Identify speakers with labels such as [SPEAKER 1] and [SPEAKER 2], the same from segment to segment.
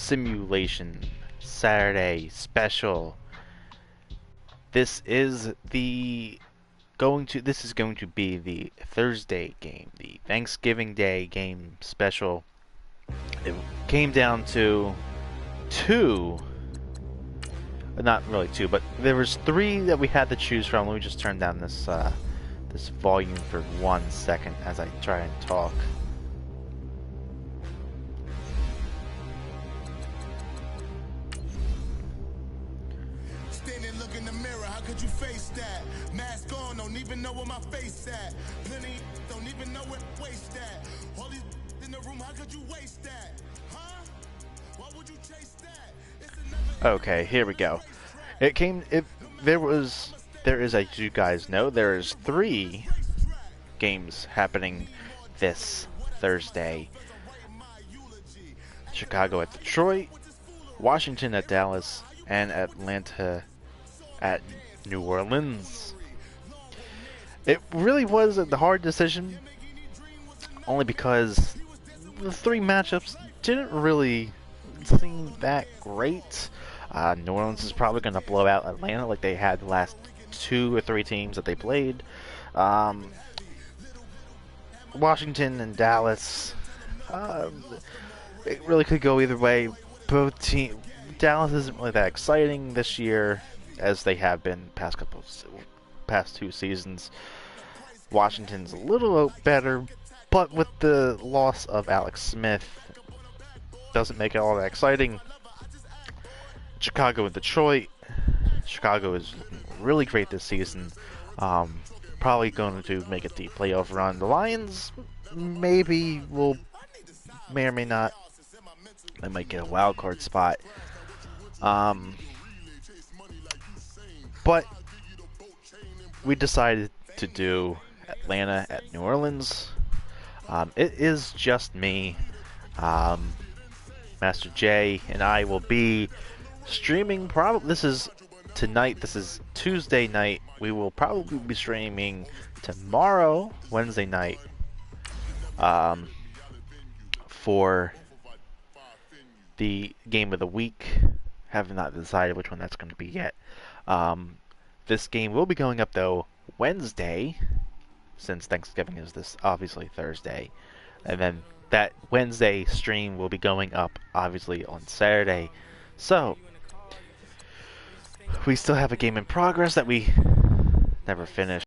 [SPEAKER 1] Simulation Saturday special. This is going to be the Thursday game, the Thanksgiving Day game special. It came down to two, not really two, but there was three that we had to choose from. Let me just turn down this this volume for 1 second as I try and talk.
[SPEAKER 2] Stand and look in the mirror, how could you face that? Mask on, don't even know where my face at. Plenty don't even know where waste at. All these in the room, how could you waste that? Huh? Why would you chase that? It's another
[SPEAKER 1] Okay, here we go. There is, as you guys know, there is 3 games happening this Thursday. Chicago at Detroit, Washington at Dallas, and Atlanta at New Orleans. It really was a hard decision, only because the 3 matchups didn't really seem that great. New Orleans is probably going to blow out Atlanta like they had the last 2 or 3 teams that they played. Washington and Dallas, it really could go either way. Dallas isn't really that exciting this year as they have been past 2 seasons. Washington's a little better, but with the loss of Alex Smith, doesn't make it all that exciting. Chicago and Detroit. Chicago is really great this season. Probably going to make it the playoff run. The Lions may or may not. They might get a wild card spot. But we decided to do Atlanta at New Orleans. It is just me. Master J and I will be streaming. This is tonight. This is Tuesday night. We will probably be streaming tomorrow, Wednesday night, for the game of the week. Have not decided which one that's going to be yet. This game will be going up though Wednesday, since Thanksgiving is this obviously Thursday, and then that Wednesday stream will be going up obviously on Saturday. So we still have a game in progress that we never finished.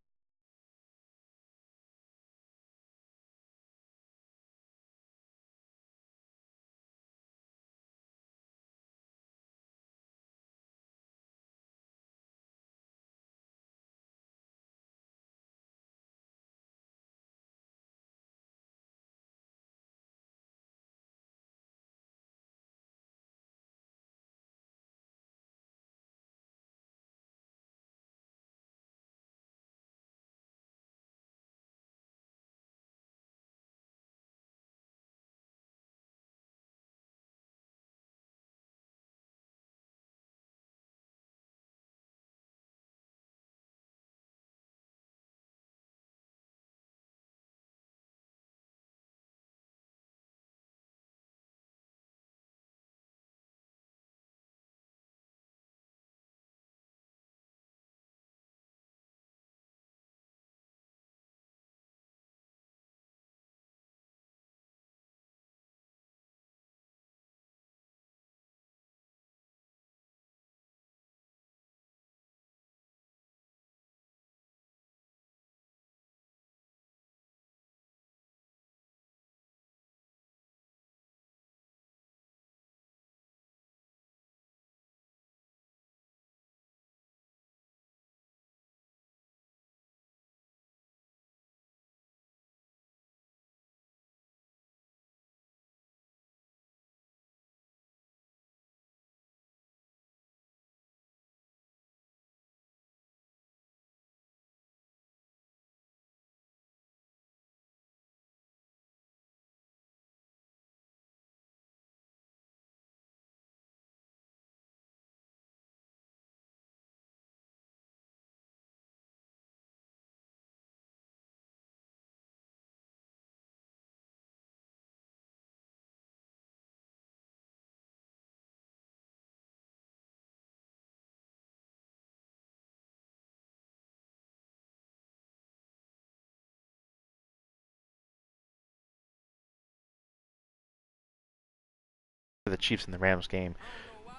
[SPEAKER 1] the Chiefs and the Rams game.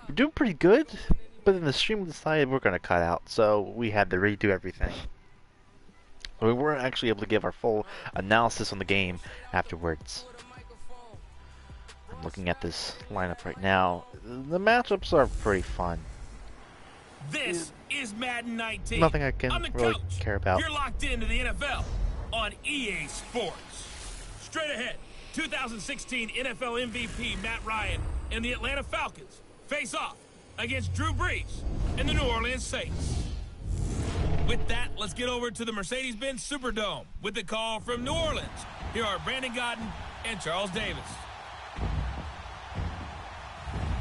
[SPEAKER 1] We're doing pretty good, but then the stream decided we're going to cut out, so we had to redo everything. We weren't actually able to give our full analysis on the game afterwards. I'm looking at this lineup right now. The matchups are pretty fun.
[SPEAKER 3] This is Madden 19.
[SPEAKER 1] Nothing I can really
[SPEAKER 3] coach.
[SPEAKER 1] care about.
[SPEAKER 3] You're locked into the NFL on EA Sports. Straight ahead, 2016 NFL MVP Matt Ryan and the Atlanta Falcons face off against Drew Brees and the New Orleans Saints. With that, let's get over to the Mercedes-Benz Superdome with the call from New Orleans. Here are Brandon Godden and Charles Davis.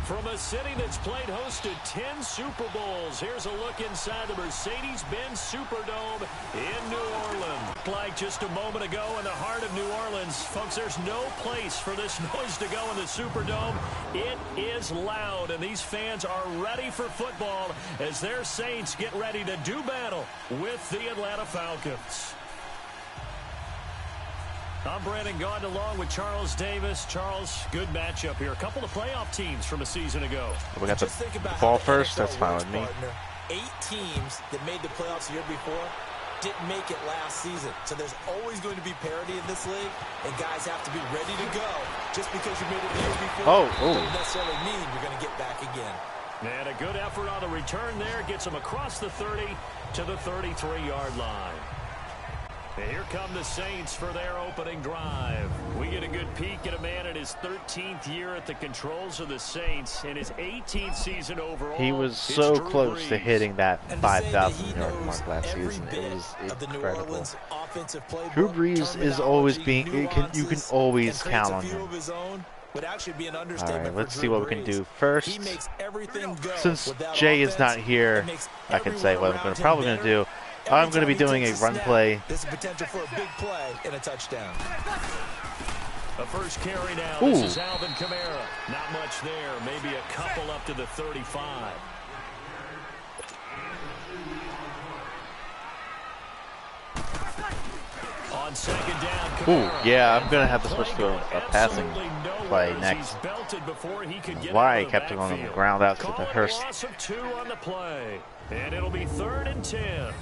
[SPEAKER 4] From a city that's played host to 10 Super Bowls, here's a look inside the Mercedes-Benz Superdome in New Orleans. Like just a moment ago in the heart of New Orleans, folks, there's no place for this noise to go in the Superdome. It is loud, and these fans are ready for football as their Saints get ready to do battle with the Atlanta Falcons. I'm Brandon Gaudin along with Charles Davis. Charles, good matchup here. A couple of playoff teams from a season ago.
[SPEAKER 1] We got the ball first. That's fine with me.
[SPEAKER 5] 8 teams that made the playoffs the year before didn't make it last season. So there's always going to be parity in this league, and guys have to be ready to go. Just because you made it the year before doesn't necessarily mean you're going to get back again.
[SPEAKER 4] And a good effort on the return there. Gets them across the 30 to the 33-yard line. And here come the Saints for their opening drive. We get a good peek at a man in his 13th year at the controls of the Saints in his 18th season overall.
[SPEAKER 1] He was so close to hitting that 5,000-yard mark last season. It was incredible. Drew Brees is always being. You can always count on him. Alright, let's see what we can do first. Since Jay is not here, I can say what I'm probably going to do. I'm going to be doing a run play.
[SPEAKER 5] This is potential for a big play and a touchdown.
[SPEAKER 4] A first carry now. This is Alvin Kamara. Not much there. Maybe a couple up to the 35. On second down, Kamara.
[SPEAKER 1] Yeah, I'm going to have to switch to a passing play next. Why I kept it on the ground out to the Hurst.
[SPEAKER 4] Loss of 2 on the play. And it'll be 3rd and 10.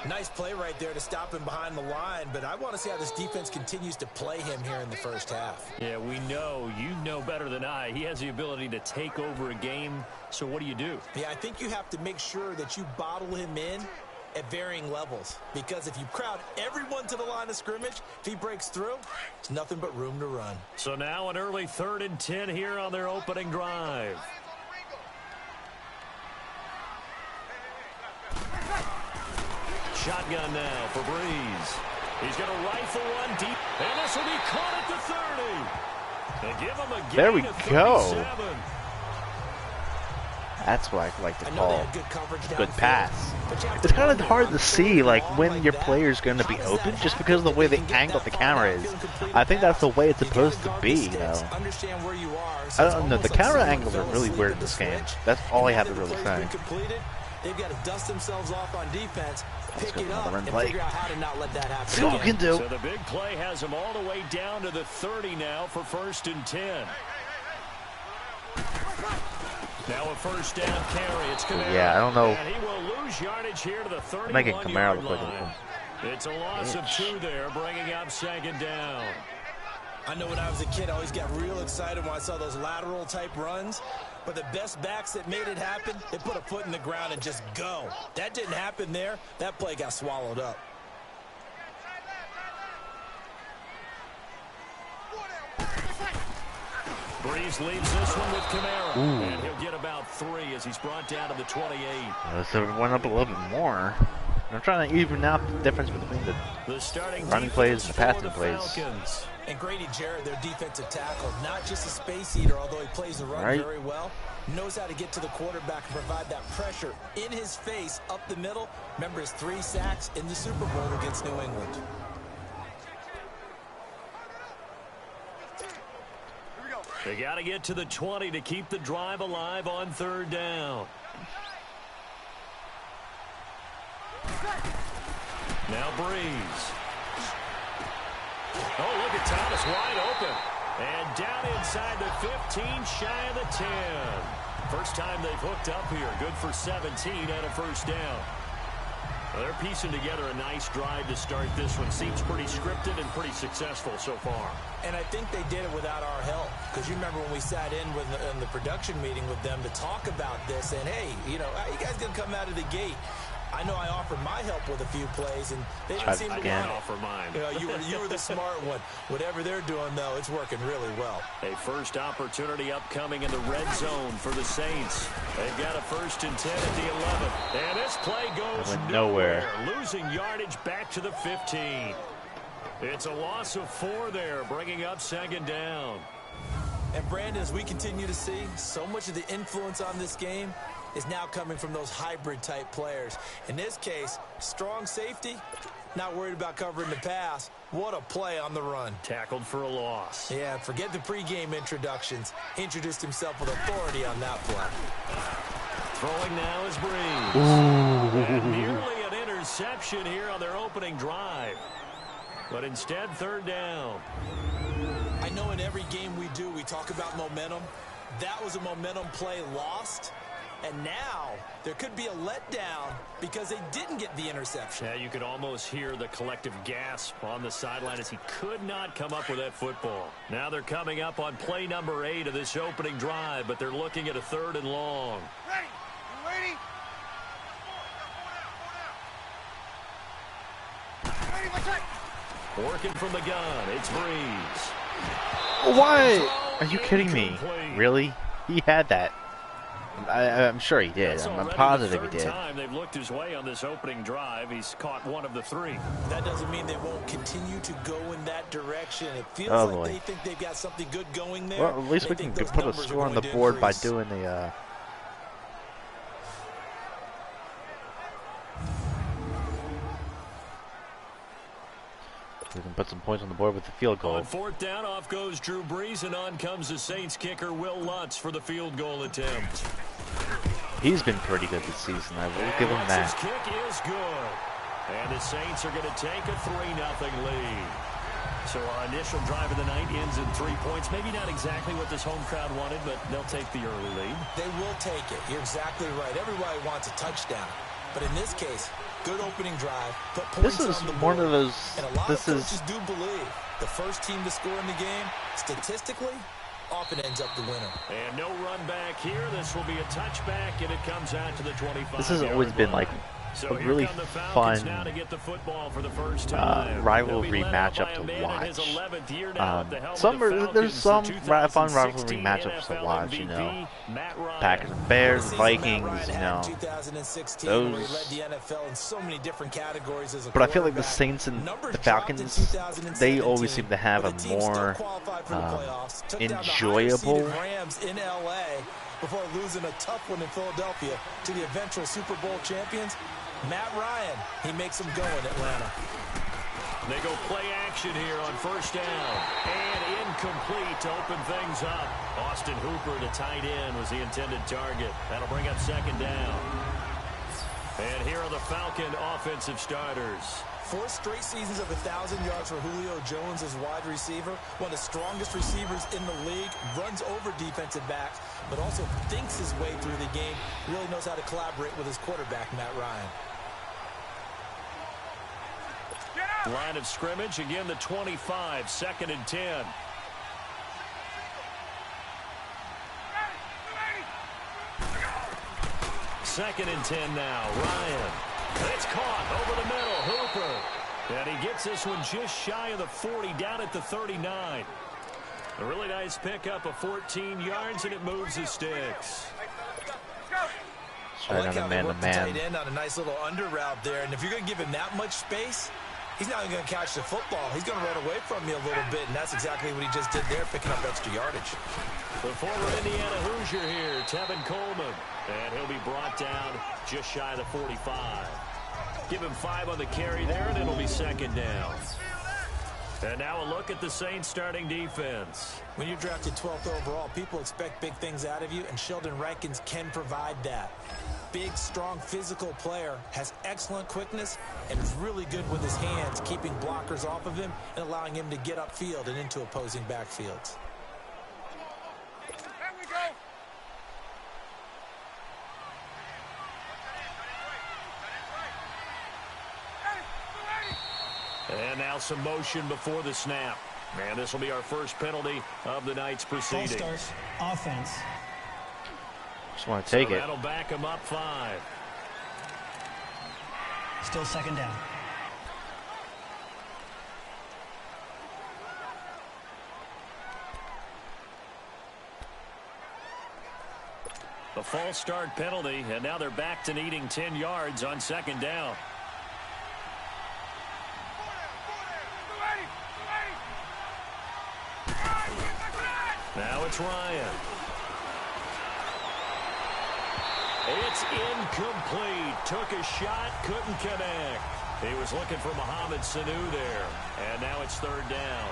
[SPEAKER 5] Nice play right there to stop him behind the line, but I want to see how this defense continues to play him here in the first half.
[SPEAKER 4] Yeah, we know. You know better than I. He has the ability to take over a game, so what do?
[SPEAKER 5] Yeah, I think you have to make sure that you bottle him in at varying levels, because if you crowd everyone to the line of scrimmage, if he breaks through, it's nothing but room to run.
[SPEAKER 4] So now an early 3rd and 10 here on their opening drive. Shotgun now for Brees. He's going to rifle one deep, and this will be caught at the 30. They give him a gain
[SPEAKER 1] There we go.
[SPEAKER 4] 37.
[SPEAKER 1] That's what I like to call good pass. It's kind of hard to see like when your player's going to be open just because of the way the angle the camera is. I think that's the way it's supposed to be, you know. I don't know. The camera angles are really weird in this game. That's all I have to really say.
[SPEAKER 5] They've got to dust themselves off on defense, pick it up,
[SPEAKER 1] and
[SPEAKER 5] figure out how to not let that happen.
[SPEAKER 1] See what we can do.
[SPEAKER 4] So the big play has them all the way down to the 30 now for 1st and 10. Now a first down carry. It's Kamara.
[SPEAKER 1] Yeah, I don't know.
[SPEAKER 4] And he will lose yardage here to the 31-yard
[SPEAKER 1] Making Kamara look like
[SPEAKER 4] line. It's a loss of 2 there, bringing up 2nd down.
[SPEAKER 5] I know when I was a kid, I always got real excited when I saw those lateral type runs. But the best backs that made it happen, they put a foot in the ground and just go. That didn't happen there. That play got swallowed up.
[SPEAKER 4] Brees leads this one with Kamara. And he'll get about 3 as he's brought down to the 28.
[SPEAKER 1] Let's went up a little bit more. I'm trying to even out the difference between the
[SPEAKER 4] starting
[SPEAKER 1] running plays and the passing plays.
[SPEAKER 4] Falcons.
[SPEAKER 5] And Grady Jarrett, their defensive tackle, not just a space eater, although he plays the run very well, knows how to get to the quarterback and provide that pressure in his face up the middle. Remember his 3 sacks in the Super Bowl against New England.
[SPEAKER 4] They got to get to the 20 to keep the drive alive on 3rd down. Now Brees. Oh, look at Thomas wide open. And down inside the 15, shy of the 10. First time they've hooked up here. Good for 17 and a first down. Well, they're piecing together a nice drive to start this one. Seems pretty scripted and pretty successful so far.
[SPEAKER 5] And I think they did it without our help. Because you remember when we sat in the production meeting with them to talk about this. And, hey, you know, how you guys going to come out of the gate? I know I offered my help with a few plays, and they didn't seem to want to
[SPEAKER 4] offer mine.
[SPEAKER 5] You know, you were the smart one. Whatever they're doing, though, it's working really well.
[SPEAKER 4] A first opportunity upcoming in the red zone for the Saints. They've got a 1st and 10 at the 11. And this play goes nowhere. Losing yardage back to the 15. It's a loss of 4 there, bringing up 2nd down.
[SPEAKER 5] And, Brandon, as we continue to see, so much of the influence on this game is now coming from those hybrid-type players. In this case, strong safety, not worried about covering the pass. What a play on the run.
[SPEAKER 4] Tackled for a loss.
[SPEAKER 5] Yeah, forget the pregame introductions. Introduced himself with authority on that play.
[SPEAKER 4] Throwing now is Brees. And nearly an interception here on their opening drive. But instead, 3rd down.
[SPEAKER 5] I know in every game we do, we talk about momentum. That was a momentum play lost. And now there could be a letdown because they didn't get the interception.
[SPEAKER 4] Yeah, you could almost hear the collective gasp on the sideline as he could not come up with that football. Now they're coming up on play number 8 of this opening drive, but they're looking at a 3rd and long.
[SPEAKER 2] Ready? You ready? Ready, what's up?
[SPEAKER 4] Working from the gun, it's Brees.
[SPEAKER 1] What? Are you kidding me? Really? He had that. I'm sure he did. I'm positive he did.
[SPEAKER 4] Time they've looked his way on this opening drive. He's caught one of the 3.
[SPEAKER 5] That doesn't mean they won't continue to go in that direction. It feels like they think they've got something good going there.
[SPEAKER 1] Well, at least we can put a score on the board by doing the we can put some points on the board with the field goal.
[SPEAKER 4] On 4th down, off goes Drew Brees, and on comes the Saints kicker Will Lutz for the field goal attempt.
[SPEAKER 1] He's been pretty good this season. I will give him that.
[SPEAKER 4] His kick is good. And the Saints are going to take a 3-0 lead. So our initial drive of the night ends in 3 points. Maybe not exactly what this home crowd wanted, but they'll take the early lead.
[SPEAKER 5] They will take it. You're exactly right. Everybody wants a touchdown. But in this case, good opening drive. Put points
[SPEAKER 1] this is
[SPEAKER 5] on the
[SPEAKER 1] one
[SPEAKER 5] board.
[SPEAKER 1] of those.
[SPEAKER 5] And a lot of coaches do believe the first team to score in the game, statistically, often ends up the winner.
[SPEAKER 4] And no run back here. This will be a touchback, and it comes out to the 25.
[SPEAKER 1] This has always been like a really fun rivalry matchup to watch. There's some fun rivalry matchups to watch, you know. Packers and Bears, Vikings, you know. Those. But I feel like the Saints and the Falcons, they always seem to have a more enjoyable.
[SPEAKER 5] Before losing a tough one in Philadelphia to the eventual Super Bowl champions, Matt Ryan, he makes them go in Atlanta.
[SPEAKER 4] They go play action here on 1st down. And incomplete to open things up. Austin Hooper, the tight end, was the intended target. That'll bring up 2nd down. And here are the Falcon offensive starters.
[SPEAKER 5] 4 straight seasons of 1,000 yards for Julio Jones as wide receiver. One of the strongest receivers in the league. Runs over defensive backs, but also thinks his way through the game. Really knows how to collaborate with his quarterback, Matt Ryan.
[SPEAKER 4] Line of scrimmage, again the 25, 2nd and 10. Second and 10 now, Ryan. It's caught over the middle, Hooper. And he gets this one just shy of the 40, down at the 39. A really nice pickup of 14 yards, and it moves the sticks.
[SPEAKER 5] I like how they worked the tight end on a nice little under route there. And if you're going to give him that much space, he's not even going to catch the football. He's going to run away from you a little bit, and that's exactly what he just did there, picking up extra yardage.
[SPEAKER 4] The former Indiana Hoosier here, Tevin Coleman. And he'll be brought down just shy of the 45. Give him 5 on the carry there, and it'll be 2nd down. And now a look at the Saints starting defense.
[SPEAKER 5] When you're drafted 12th overall, people expect big things out of you, and Sheldon Rankins can provide that. Big, strong, physical player, has excellent quickness, and is really good with his hands, keeping blockers off of him and allowing him to get upfield and into opposing backfields.
[SPEAKER 4] And now some motion before the snap. And this will be our first penalty of the night's proceedings.
[SPEAKER 6] False start, offense.
[SPEAKER 1] Just want to take it.
[SPEAKER 4] That'll back him up 5.
[SPEAKER 6] Still second down.
[SPEAKER 4] A false start penalty, and now they're back to needing 10 yards on second down. Now it's Ryan. It's incomplete. Took a shot, couldn't connect. He was looking for Mohamed Sanu there, and now it's third down.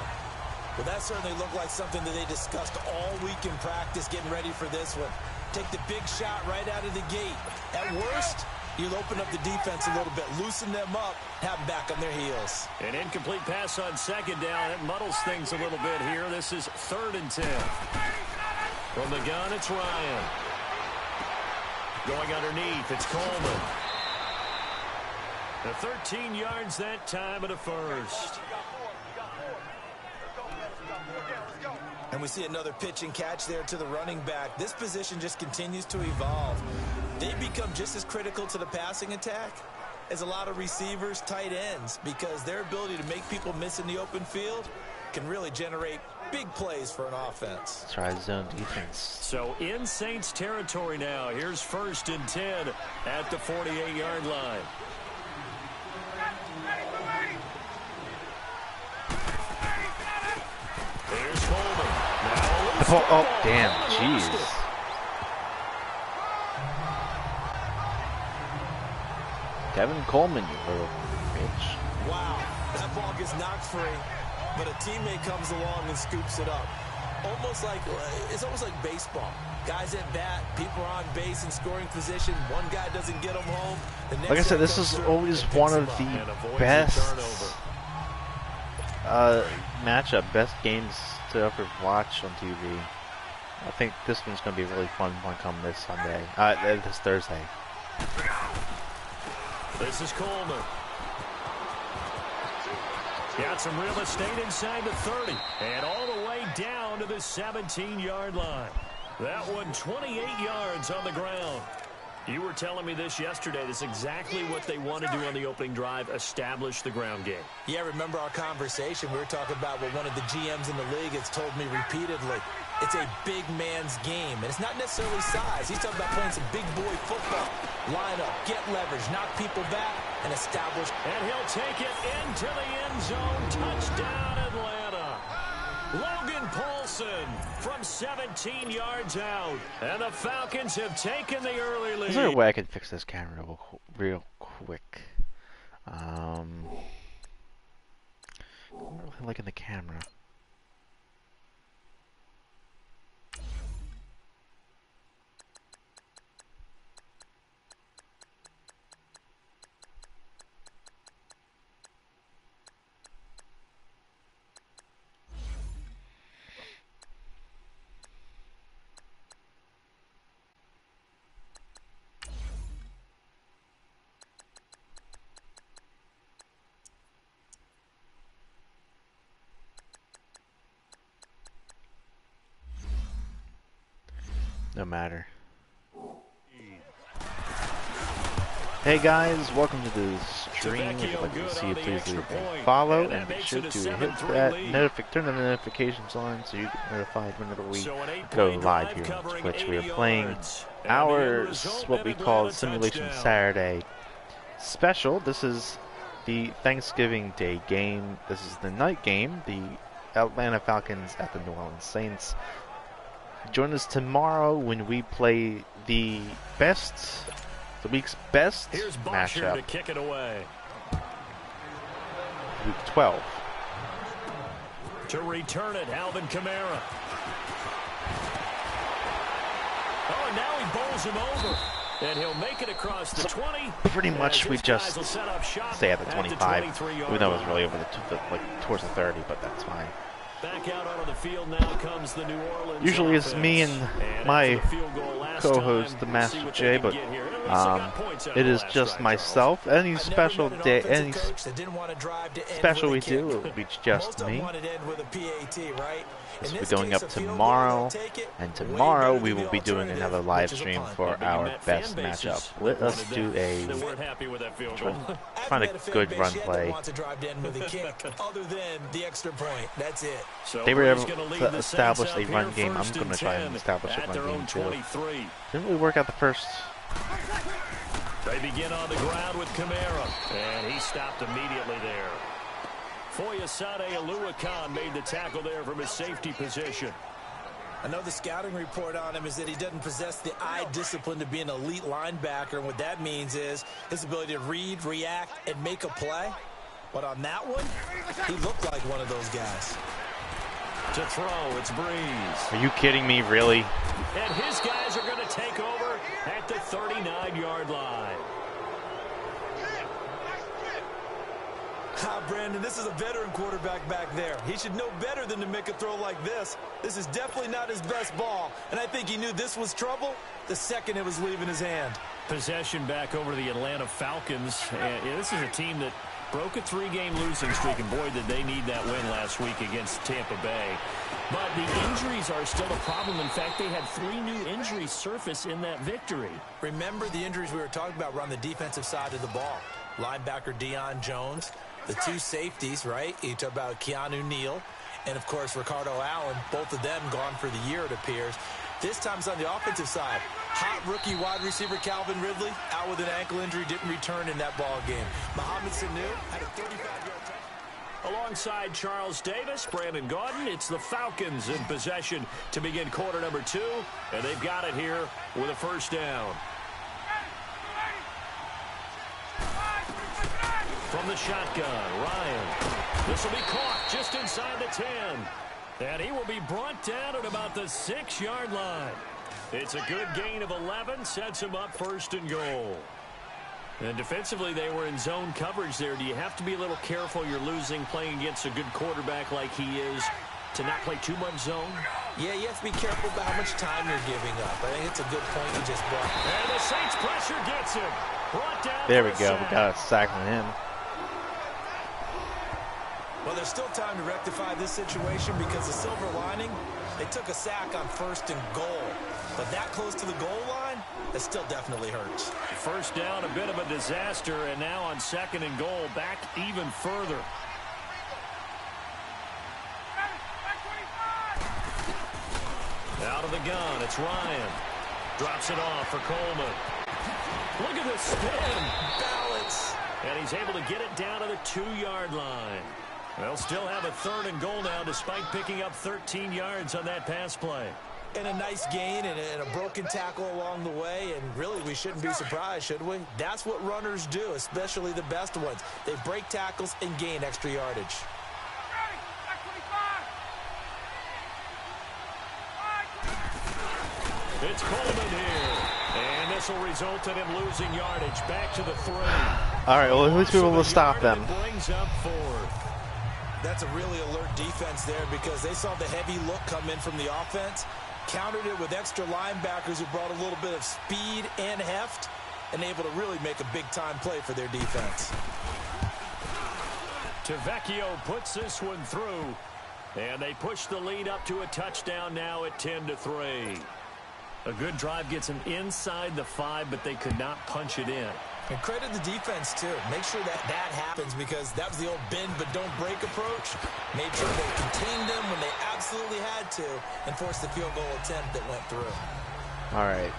[SPEAKER 5] Well, that certainly looked like something that they discussed all week in practice, getting ready for this one. Take the big shot right out of the gate. At worst, you'll open up the defense a little bit, loosen them up, have them back on their heels.
[SPEAKER 4] An incomplete pass on second down. It muddles things a little bit here. This is 3rd and 10. From the gun, it's Ryan. Going underneath, it's Coleman. The 13 yards that time at a first.
[SPEAKER 5] And we see another pitch and catch there to the running back. This position just continues to evolve. They become just as critical to the passing attack as a lot of receivers, tight ends, because their ability to make people miss in the open field can really generate big plays for an offense.
[SPEAKER 1] Try zone defense.
[SPEAKER 4] So in Saints territory now. Here's 1st and 10 at the 48-yard line. Here's Coleman.
[SPEAKER 1] Oh, damn. Jeez. Kevin Coleman, you little bitch.
[SPEAKER 5] Wow, that ball gets knocked free, but a teammate comes along and scoops it up. It's almost like baseball. Guys at bat, people are on base in scoring position. One guy doesn't get them home. The next
[SPEAKER 1] Like I said,
[SPEAKER 5] guy
[SPEAKER 1] this
[SPEAKER 5] comes
[SPEAKER 1] is
[SPEAKER 5] through
[SPEAKER 1] always
[SPEAKER 5] and
[SPEAKER 1] one
[SPEAKER 5] picks
[SPEAKER 1] of
[SPEAKER 5] them
[SPEAKER 1] the
[SPEAKER 5] up.
[SPEAKER 1] best matchup, best games to ever watch on TV. I think this one's going to be a really fun one come this Sunday, this Thursday.
[SPEAKER 4] This is Coleman. Got some real estate inside the 30 and all the way down to the 17-yard line. That one 28 yards on the ground. You were telling me this yesterday. This is exactly what they want to do on the opening drive, establish the ground game.
[SPEAKER 5] Yeah, remember our conversation. We were talking about what one of the GMs in the league has told me repeatedly. It's a big man's game, and it's not necessarily size. He's talking about playing some big boy football. Line up, get leverage, knock people back, and establish.
[SPEAKER 4] And he'll take it into the end zone. Touchdown, Atlanta. Logan Paulson from 17 yards out. And the Falcons have taken the early lead.
[SPEAKER 1] Is there a way I can fix this camera real quick? I'm really liking the camera. No matter. Hey guys, welcome to the stream. If you'd like to see, please leave a follow and be sure to hit that turn on the notifications on so you get notified whenever we go live here on Twitch. We are playing ours, what we call Simulation Saturday Special. This is the Thanksgiving Day game. This is the night game, the Atlanta Falcons at the New Orleans Saints. Join us tomorrow when we play the week's best matchup.
[SPEAKER 4] To kick it away.
[SPEAKER 1] Week 12.
[SPEAKER 4] To return it, Alvin Kamara. Oh, and now he bowls him over. And he'll make it across the 20.
[SPEAKER 1] Pretty much we just stay at the 25. Even though it was really over like towards the 30, but that's fine.
[SPEAKER 4] Back out onto the field now comes the New Orleans
[SPEAKER 1] Usually it's
[SPEAKER 4] offense.
[SPEAKER 1] me and my
[SPEAKER 4] field goal
[SPEAKER 1] co-host, the Master J, but it is just myself. Any special day, any special we do, it will be just me. This will be going up tomorrow, and tomorrow we will be doing another live stream for our best matchup. Let us do find a good run play. They were able to establish a run game. I'm going to try and establish a run game too. Didn't really work out the first.
[SPEAKER 4] They begin on the ground with Kamara, and he stopped immediately there. Foyesade Aluakan made the tackle there from his safety position.
[SPEAKER 5] I know the scouting report on him is that he doesn't possess the eye discipline to be an elite linebacker. And what that means is his ability to read, react, and make a play. But on that one, he looked like one of those guys.
[SPEAKER 4] To throw, it's Brees.
[SPEAKER 1] Are you kidding me, really?
[SPEAKER 4] And his guys are going to take over at the 39-yard line.
[SPEAKER 5] Brandon, this is a veteran quarterback back there. He should know better than to make a throw like this. This is definitely not his best ball, and I think he knew this was trouble the second it was leaving his hand.
[SPEAKER 4] Possession back over the Atlanta Falcons. This is a team that broke a 3-game losing streak, and boy, did they need that win last week against Tampa Bay. But the injuries are still a problem. In fact, they had 3 new injuries surface in that victory.
[SPEAKER 5] Remember the injuries we were talking about were on the defensive side of the ball. Linebacker Deion Jones, the 2 safeties, right? You talk about Keanu Neal, and of course Ricardo Allen, both of them gone for the year, it appears. This time it's on the offensive side. Hot rookie wide receiver Calvin Ridley out with an ankle injury, didn't return in that ball game. Mohamed Sanu had a 35-yard touchdown.
[SPEAKER 4] Alongside Charles Davis, Brandon Gaudin, it's the Falcons in possession to begin quarter number 2, and they've got it here with a first down. From the shotgun, Ryan. This will be caught just inside the 10. And he will be brought down at about the 6-yard line. It's a good gain of 11, sets him up first and goal. And defensively, they were in zone coverage there. Do you have to be a little careful you're losing playing against a good quarterback like he is to not play too much zone?
[SPEAKER 5] Yeah, you have to be careful about how much time you're giving up. I think it's a good point you just brought.
[SPEAKER 4] And the Saints pressure gets him. Brought down.
[SPEAKER 1] There we go. We got a sack on him.
[SPEAKER 5] Well, there's still time to rectify this situation because the silver lining, they took a sack on 1st and goal. But that close to the goal line, that still definitely hurts.
[SPEAKER 4] First down, a bit of a disaster, and now on 2nd and goal, back even further. Out of the gun, it's Ryan. Drops it off for Coleman. Look at this spin.
[SPEAKER 5] Balance.
[SPEAKER 4] And he's able to get it down to the 2-yard line. They'll still have a 3rd and goal now despite picking up 13 yards on that pass play.
[SPEAKER 5] And a nice gain and a broken tackle along the way. And really, we shouldn't be surprised, should we? That's what runners do, especially the best ones. They break tackles and gain extra yardage.
[SPEAKER 4] It's Coleman here. And this will result in him losing yardage back to the 3.
[SPEAKER 1] All right, well, who's able to stop them?
[SPEAKER 4] Brings up 4th.
[SPEAKER 5] That's a really alert defense there because they saw the heavy look come in from the offense, countered it with extra linebackers who brought a little bit of speed and heft, and able to really make a big-time play for their defense.
[SPEAKER 4] Tavecchio puts this one through, and they push the lead up to a touchdown now at 10-3. A good drive gets them inside the 5, but they could not punch it in.
[SPEAKER 5] And credit the defense, too. Make sure that happens because that was the old bend but don't break approach. Made sure they contained them when they absolutely had to and forced the field goal attempt that went through.
[SPEAKER 1] All right.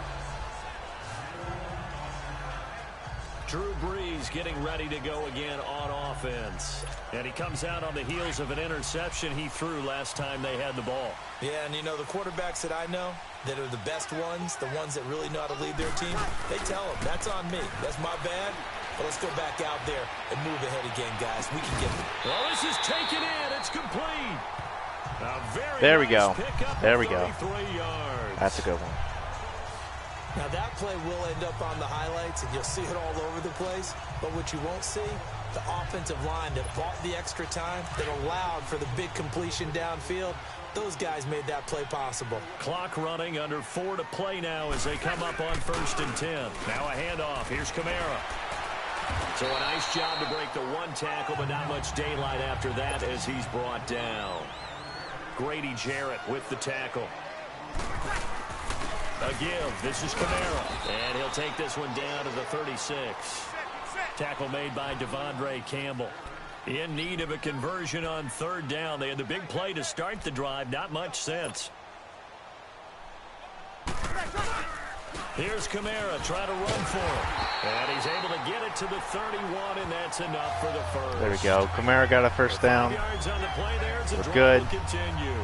[SPEAKER 4] Drew Brees getting ready to go again on offense. And he comes out on the heels of an interception he threw last time they had the ball.
[SPEAKER 5] Yeah, and you know, the quarterbacks that I know that are the best ones, the ones that really know how to lead their team, they tell them, that's on me. That's my bad. But let's go back out there and move ahead again, guys. We can get them.
[SPEAKER 4] Well, this is taken in. It's complete.
[SPEAKER 1] There we go. There we go.
[SPEAKER 4] Yards.
[SPEAKER 1] That's a good one.
[SPEAKER 5] Now that play will end up on the highlights, and you'll see it all over the place. But what you won't see, the offensive line that bought the extra time, that allowed for the big completion downfield, Those guys made that play possible.
[SPEAKER 4] Clock running, under 4 to play now as they come up on 1st and 10. Now a handoff. Here's Kamara. So a nice job to break the one tackle, but not much daylight after that as he's brought down. Grady Jarrett with the tackle. A give. This is Kamara. And he'll take this one down to the 36. Tackle made by Devondre Campbell. In need of a conversion on 3rd down. They had the big play to start the drive. Not much sense. Here's Kamara trying to run for it. And he's able to get it to the 31, and that's enough for the first.
[SPEAKER 1] There we go. Kamara got a first down.
[SPEAKER 4] 5 yards on the play there.
[SPEAKER 1] We're good.
[SPEAKER 4] Continue.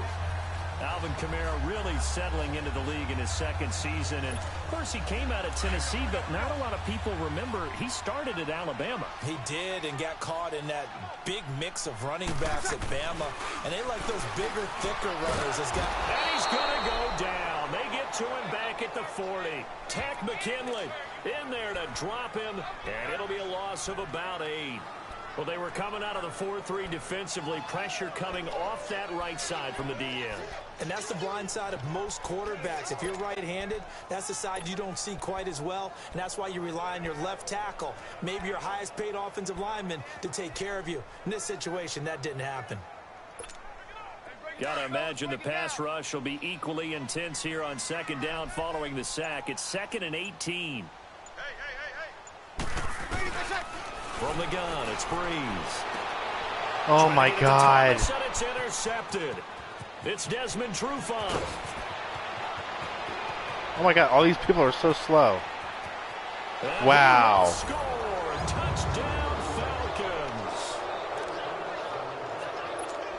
[SPEAKER 4] Alvin Kamara really settling into the league in his 2nd season. And, of course, he came out of Tennessee, but not a lot of people remember he started at Alabama.
[SPEAKER 5] He did, and got caught in that big mix of running backs at Bama. And they like those bigger, thicker runners.
[SPEAKER 4] And he's going to go down. They get to him back at the 40. Tack McKinley in there to drop him, and it'll be a loss of about 8. Well, they were coming out of the 4-3 defensively. Pressure coming off that right side from the DN.
[SPEAKER 5] And that's the blind side of most quarterbacks. If you're right-handed, that's the side you don't see quite as well. And that's why you rely on your left tackle, maybe your highest-paid offensive lineman, to take care of you. In this situation, that didn't happen.
[SPEAKER 4] Got to imagine the pass rush will be equally intense here on 2nd down following the sack. It's 2nd and 18. From the gun, it's Brees.
[SPEAKER 1] Oh, my God.
[SPEAKER 4] It's intercepted. It's Desmond Trufant.
[SPEAKER 1] Oh, my God. All these people are so slow.
[SPEAKER 4] And
[SPEAKER 1] wow.
[SPEAKER 4] Score. Touchdown, Falcons.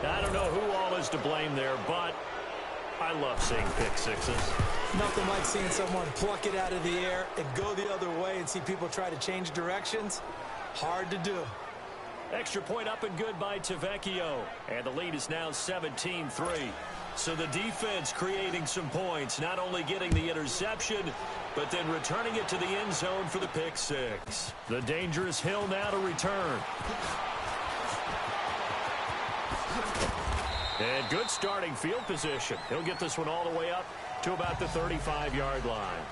[SPEAKER 4] I don't know who all is to blame there, but I love seeing pick sixes.
[SPEAKER 5] Nothing like seeing someone pluck it out of the air and go the other way and see people try to change directions. Hard to do.
[SPEAKER 4] Extra point up and good by Tavecchio. And the lead is now 17-3. So the defense creating some points, not only getting the interception, but then returning it to the end zone for the pick six. The dangerous Hill now to return. And good starting field position. He'll get this one all the way up to about the 35-yard line.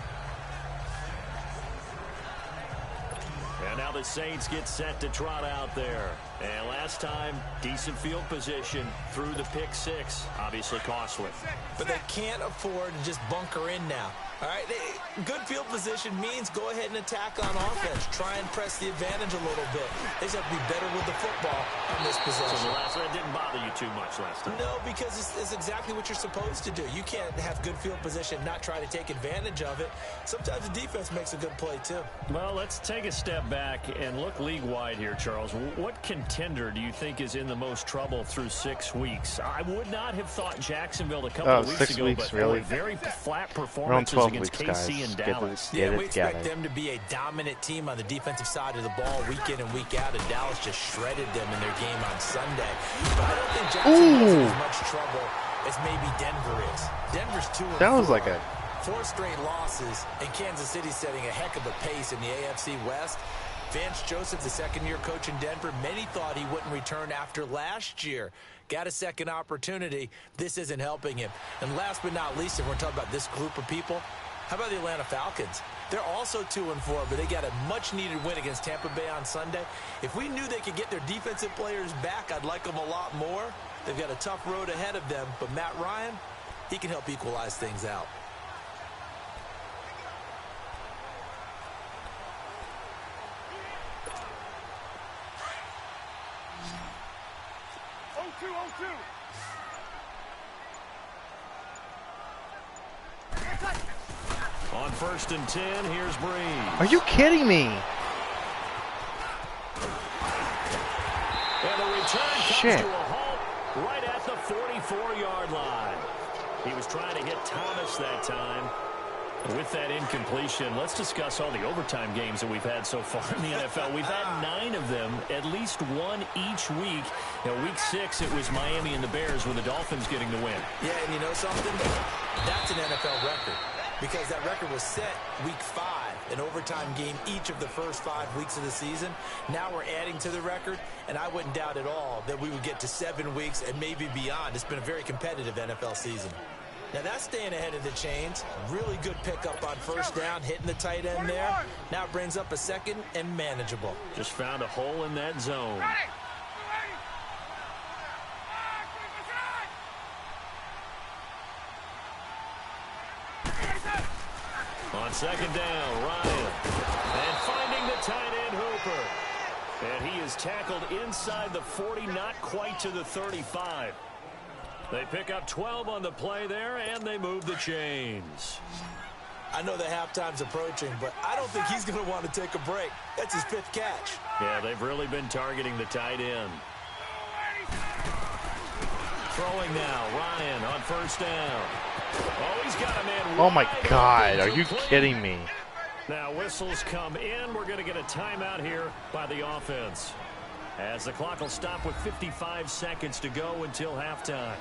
[SPEAKER 4] And now the Saints get set to trot out there. And last time, decent field position through the pick six. Obviously costly.
[SPEAKER 5] But they can't afford to just bunker in now. All right, good field position means go ahead and attack on offense. Try and press the advantage a little bit. They just have to be better with the football on this possession.
[SPEAKER 4] So that didn't bother you too much last time?
[SPEAKER 5] No, because it's exactly what you're supposed to do. You can't have good field position and not try to take advantage of it. Sometimes the defense makes a good play, too.
[SPEAKER 4] Well, let's take a step back and look league-wide here, Charles. What contender do you think is in the most trouble through 6 weeks? I would not have thought Jacksonville a couple of weeks ago, but
[SPEAKER 1] really?
[SPEAKER 4] Very flat performances against KC and Dallas.
[SPEAKER 5] Yeah, we expect them to be a dominant team on the defensive side of the ball week in and week out, and Dallas just shredded them in their game on Sunday. But I don't think Jacksonville's in as much trouble as maybe Denver is. Denver's 2-4.
[SPEAKER 1] That was like a
[SPEAKER 5] 4 straight losses, and Kansas City setting a heck of a pace in the AFC West. Vance Joseph, the second-year coach in Denver, many thought he wouldn't return after last year. Got a second opportunity. This isn't helping him. And last but not least, if we're talking about this group of people, how about the Atlanta Falcons? They're also 2-4, but they got a much-needed win against Tampa Bay on Sunday. If we knew they could get their defensive players back, I'd like them a lot more. They've got a tough road ahead of them, but Matt Ryan, he can help equalize things out.
[SPEAKER 4] On 1st and 10, here's Brees.
[SPEAKER 1] Are you kidding me?
[SPEAKER 4] And the return comes to a halt right at the 44-yard line. He was trying to hit Thomas that time. With that incompletion, let's discuss all the overtime games that we've had so far in the NFL. We've had 9 of them, at least one each week. Week 6, it was Miami and the Bears with the Dolphins getting the win.
[SPEAKER 5] Yeah, and you know something? That's an NFL record. because that record was set week 5, an overtime game each of the first 5 weeks of the season. Now we're adding to the record, and I wouldn't doubt at all that we would get to 7 weeks and maybe beyond. It's been a very competitive NFL season. Now that's staying ahead of the chains. Really good pickup on first down, hitting the tight end there. Now it brings up a second and manageable.
[SPEAKER 4] Just found a hole in that zone. On second down, Ryan. And finding the tight end Hooper. And he is tackled inside the 40, not quite to the 35. They pick up 12 on the play there, and they move the chains.
[SPEAKER 5] I know the halftime's approaching, but I don't think he's going to want to take a break. That's his 5th catch.
[SPEAKER 4] Yeah, they've really been targeting the tight end. Throwing now, Ryan on first down. Oh, he's got a man.
[SPEAKER 1] Oh my God, are you kidding me?
[SPEAKER 4] Now whistles come in. We're going to get a timeout here by the offense, as the clock will stop with 55 seconds to go until halftime.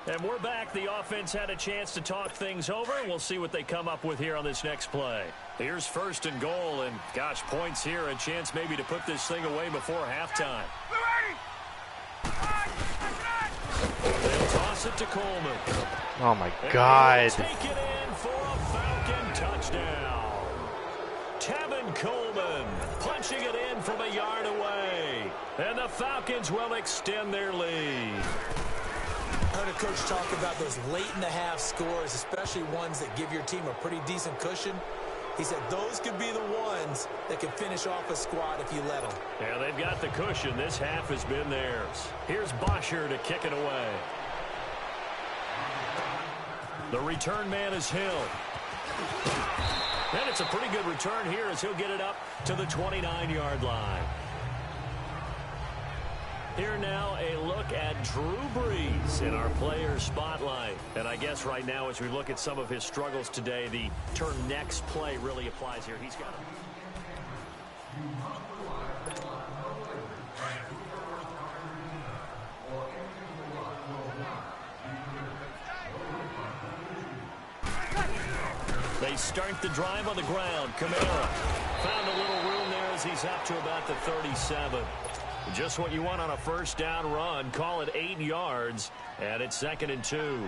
[SPEAKER 4] And we're back. The offense had a chance to talk things over, and we'll see what they come up with here on this next play. Here's first and goal, and gosh, points here, a chance maybe to put this thing away before halftime. They'll toss it to Coleman.
[SPEAKER 1] Oh my God.
[SPEAKER 4] Take it in for a Falcon touchdown. Tevin Coleman punching it in from a yard away. And the Falcons will extend their lead.
[SPEAKER 5] I heard a coach talk about those late-in-the-half scores, especially ones that give your team a pretty decent cushion. He said those could be the ones that can finish off a squad if you let them.
[SPEAKER 4] Yeah, they've got the cushion. This half has been theirs. Here's Bosher to kick it away. The return man is Hill. And it's a pretty good return here as he'll get it up to the 29-yard line. Here now, a look at Drew Brees in our player spotlight. And I guess right now, as we look at some of his struggles today, the turn next play really applies here. He's got it. They start the drive on the ground. Kamara found a little room there as he's up to about the 37. Just what you want on a first down run. Call it 8 yards, and it's 2nd and 2.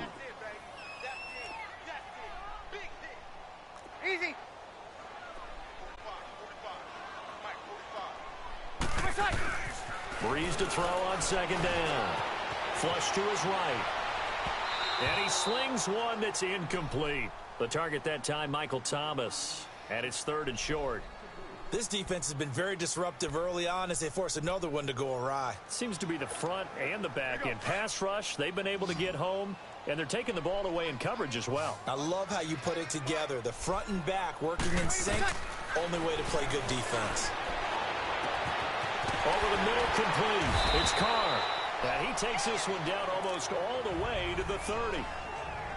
[SPEAKER 2] Easy.
[SPEAKER 4] Brees to throw on second down. Flush to his right. And he slings one that's incomplete. The target that time, Michael Thomas. And it's 3rd and short.
[SPEAKER 5] This defense has been very disruptive early on as they force another one to go awry.
[SPEAKER 4] Seems to be the front and the back end. Pass rush, they've been able to get home, and they're taking the ball away in coverage as well.
[SPEAKER 5] I love how you put it together. The front and back working in sync, only way to play good defense.
[SPEAKER 4] Over the middle, complete. It's Carr. And he takes this one down almost all the way to the 30.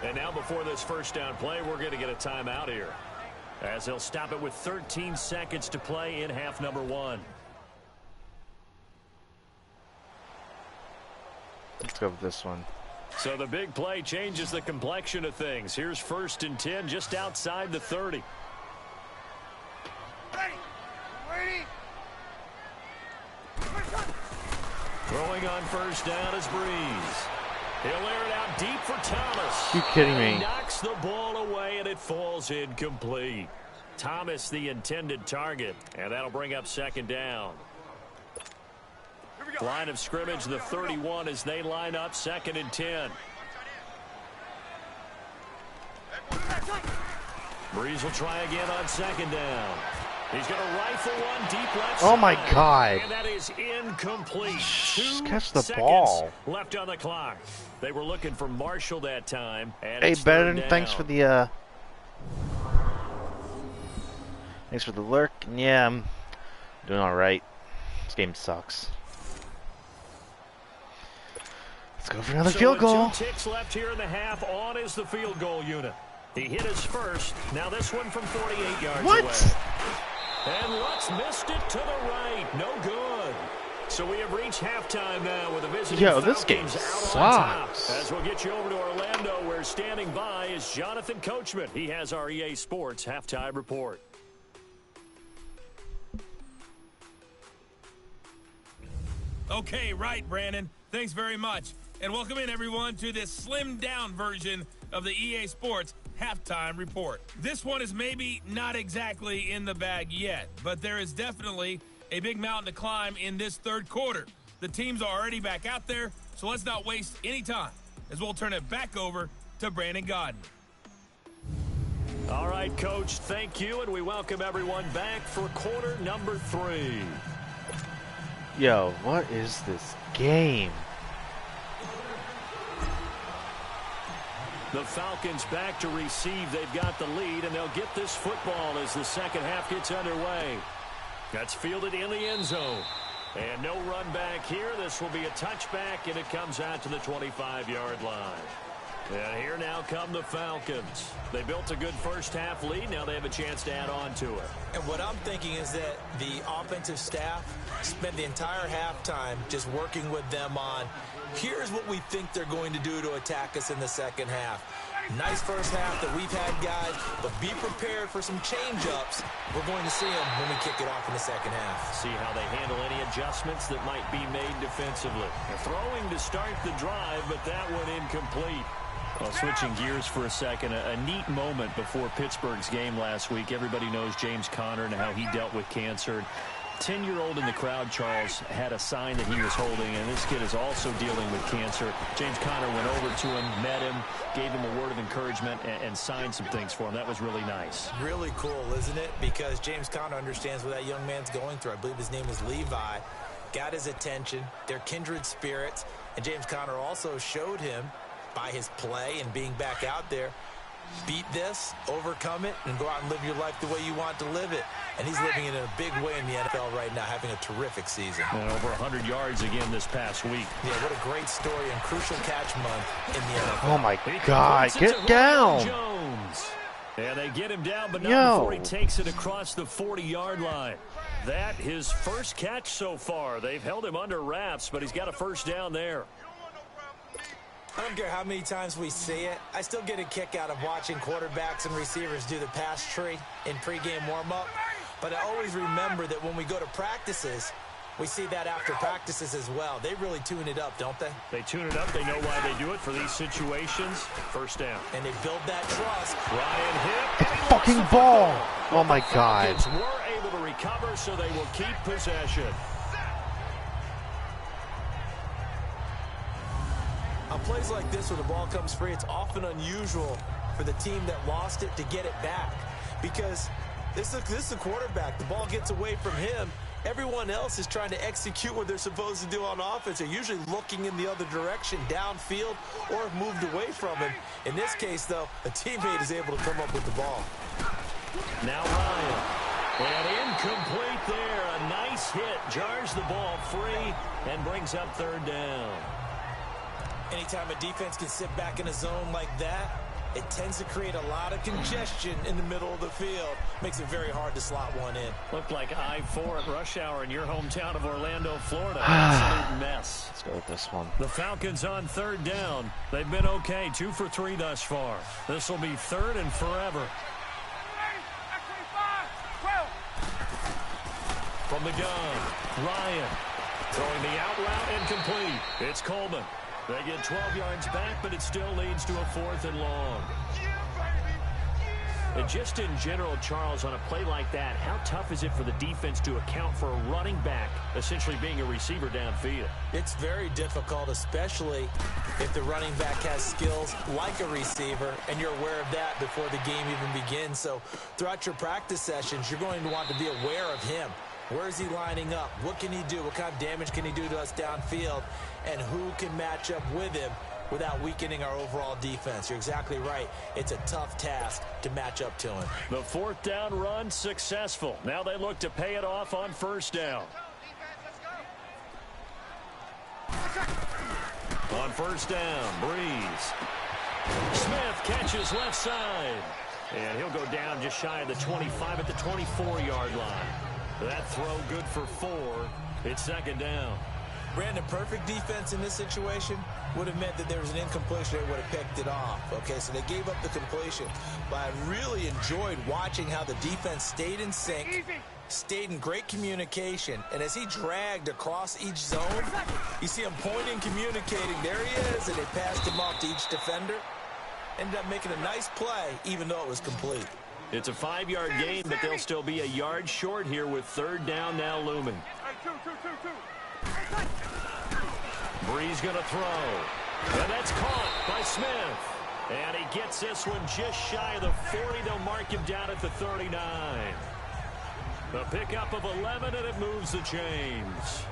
[SPEAKER 4] And now before this first down play, we're going to get a timeout here, as they'll stop it with 13 seconds to play in half number 1.
[SPEAKER 1] Let's go with this one.
[SPEAKER 4] So the big play changes the complexion of things. Here's 1st and 10 just outside the 30.
[SPEAKER 2] Ready.
[SPEAKER 4] Throwing on first down is Brees. He'll air it out deep for Thomas.
[SPEAKER 1] You kidding me?
[SPEAKER 4] He knocks the ball away, and it falls incomplete. Thomas, the intended target, and that'll bring up 2nd down. Line of scrimmage, the 31, as they line up 2nd and 10. Brees will try again on 2nd down. He's going to rifle one deep left side.
[SPEAKER 1] Oh my God.
[SPEAKER 4] And that is incomplete.
[SPEAKER 1] Just
[SPEAKER 4] 2
[SPEAKER 1] catch the
[SPEAKER 4] seconds
[SPEAKER 1] ball.
[SPEAKER 4] left on the clock. They were looking for Marshall that time. And
[SPEAKER 1] Hey,
[SPEAKER 4] it's
[SPEAKER 1] Ben,
[SPEAKER 4] 3rd down.
[SPEAKER 1] thanks for the lurk. And yeah, I'm doing all right. This game sucks. Let's go for another field goal.
[SPEAKER 4] With 2 ticks left here in the half. On is the field goal unit. He hit his first. Now this one from 48 yards away. And Lutz missed it to the right. No good. So we have reached halftime now with a visiting
[SPEAKER 1] Yo, this game
[SPEAKER 4] Falcons out on top.
[SPEAKER 1] sucks.
[SPEAKER 4] As we'll get you over to Orlando, where standing by is Jonathan Coachman. He has our EA Sports halftime report.
[SPEAKER 3] Okay, right, Brandon. Thanks very much. And welcome in, everyone, to this slimmed-down version of the EA Sports halftime report. This one is maybe not exactly in the bag yet, but there is definitely a big mountain to climb in this third quarter. The teams are already back out there, so let's not waste any time as we'll turn it back over to Brandon Godden.
[SPEAKER 4] All right, Coach, thank you, and we welcome everyone back for quarter number 3.
[SPEAKER 1] Yo, what is this game?
[SPEAKER 4] The Falcons back to receive. They've got the lead, and they'll get this football as the second half gets underway. That's fielded in the end zone. And no run back here. This will be a touchback, and it comes out to the 25-yard line. And here now come the Falcons. They built a good first half lead. Now they have a chance to add on to it.
[SPEAKER 5] And what I'm thinking is that the offensive staff spent the entire halftime just working with them on, here's what we think they're going to do to attack us in the second half. Nice first half that we've had, guys, but be prepared for some change-ups. We're going to see them when we kick it off in the second half.
[SPEAKER 4] See how they handle any adjustments that might be made defensively. They're throwing to start the drive, but that one incomplete. Well, switching gears for a second, a neat moment before Pittsburgh's game last week. Everybody knows James Conner and how he dealt with cancer. 10-year-old in the crowd, Charles, had a sign that he was holding, and this kid is also dealing with cancer. James Conner went over to him, met him, gave him a word of encouragement, and signed some things for him. That was really nice.
[SPEAKER 5] Really cool, isn't it? Because James Conner understands what that young man's going through. I believe his name is Levi. Got his attention. They're kindred spirits. And James Conner also showed him by his play and being back out there, beat this, overcome it, and go out and live your life the way you want to live it. And he's living it in a big way in the NFL right now, having a terrific season.
[SPEAKER 4] And over 100 yards again this past week.
[SPEAKER 5] Yeah, what a great story and crucial catch month in the NFL.
[SPEAKER 1] Oh my God, get down!
[SPEAKER 4] Jones. And they get him down, but not before he takes it across the 40-yard line. That his first catch so far. They've held him under wraps, but he's got a first down there.
[SPEAKER 5] I don't care how many times we see it. I still get a kick out of watching quarterbacks and receivers do the pass tree in pregame warm-up. But I always remember that when we go to practices, we see that after practices as well. They really tune it up, don't they?
[SPEAKER 4] They tune it up. They know why they do it for these situations. First down.
[SPEAKER 5] And they build that trust.
[SPEAKER 4] Ryan hit.
[SPEAKER 1] Fucking ball! Oh my God.
[SPEAKER 4] The Falcons were able to recover, so they will keep possession.
[SPEAKER 5] On plays like this where the ball comes free, it's often unusual for the team that lost it to get it back. Because this is a quarterback. The ball gets away from him. Everyone else is trying to execute what they're supposed to do on offense. They're usually looking in the other direction, downfield, or have moved away from him. In this case, though, a teammate is able to come up with the ball.
[SPEAKER 4] Now Ryan. And incomplete there. A nice hit. Jars the ball free and brings up third down.
[SPEAKER 5] Anytime a defense can sit back in a zone like that, it tends to create a lot of congestion in the middle of the field. Makes it very hard to slot one in.
[SPEAKER 4] Looked like I-4 at rush hour in your hometown of Orlando, Florida. Absolute mess.
[SPEAKER 1] Let's go with this one.
[SPEAKER 4] The Falcons on third down. They've been okay. 2 for 3 thus far. This will be third and forever. From the gun, Ryan. Throwing the out route incomplete. It's Coleman. They get 12 yards back, but it still leads to a 4th and long. And just in general, Charles, on a play like that, how tough is it for the defense to account for a running back essentially being a receiver downfield?
[SPEAKER 5] It's very difficult, especially if the running back has skills like a receiver, and you're aware of that before the game even begins. So throughout your practice sessions, you're going to want to be aware of him. Where is he lining up? What can he do? What kind of damage can he do to us downfield? And who can match up with him without weakening our overall defense? You're exactly right. It's a tough task to match up to him.
[SPEAKER 4] The 4th down run successful. Now they look to pay it off on first down. On first down, Brees. Smith catches left side. And he'll go down just shy of the 25 at the 24-yard line. That throw good for 4. It's second down.
[SPEAKER 5] Brandon, perfect defense in this situation would have meant that there was an incompletion. They would have picked it off. Okay, so they gave up the completion. But I really enjoyed watching how the defense stayed in sync, stayed in great communication. And as he dragged across each zone, you see him pointing, communicating. There he is, and they passed him off to each defender. Ended up making a nice play, even though it was complete.
[SPEAKER 4] It's a 5-yard gain, but they'll still be a yard short here with third down now looming. Brees going to throw. And that's caught by Smith. And he gets this one just shy of the 40. They'll mark him down at the 39. A pickup of 11, and it moves the chains.